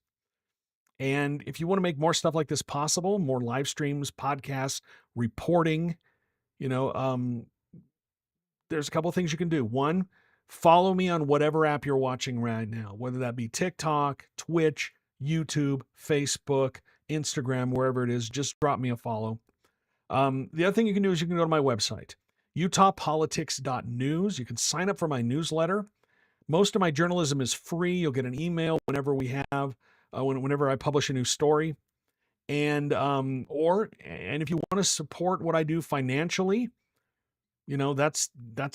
And if you want to make more stuff like this possible, more live streams, podcasts, reporting, there's a couple of things you can do. One, follow me on whatever app you're watching right now, whether that be TikTok, Twitch, YouTube, Facebook, Instagram, wherever it is. Just drop me a follow. The other thing you can do is you can go to my website, utahpolitics.news. You can sign up for my newsletter. Most of my journalism is free. You'll get an email whenever whenever I publish a new story. And if you want to support what I do financially, that's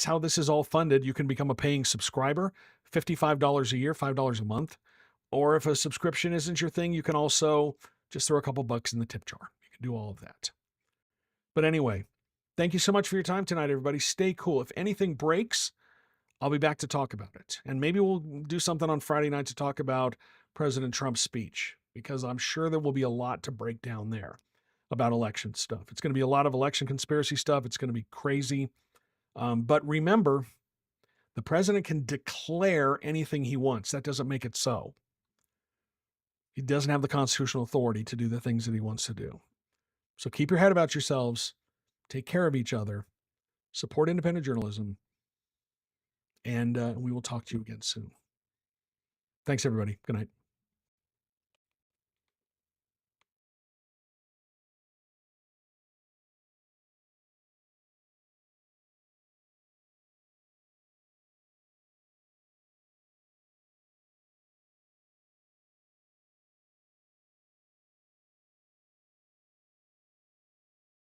how this is all funded. You can become a paying subscriber, $55 a year, $5 a month. Or if a subscription isn't your thing, you can also just throw a couple bucks in the tip jar. You can do all of that. But anyway, thank you so much for your time tonight, everybody. Stay cool. If anything breaks, I'll be back to talk about it. And maybe we'll do something on Friday night to talk about President Trump's speech, because I'm sure there will be a lot to break down there about election stuff. It's going to be a lot of election conspiracy stuff. It's going to be crazy. But remember, The president can declare anything he wants. That doesn't make it so. He doesn't have the constitutional authority to do the things that he wants to do. So keep your head about yourselves, take care of each other, support independent journalism, and we will talk to you again soon. Thanks, everybody. Good night.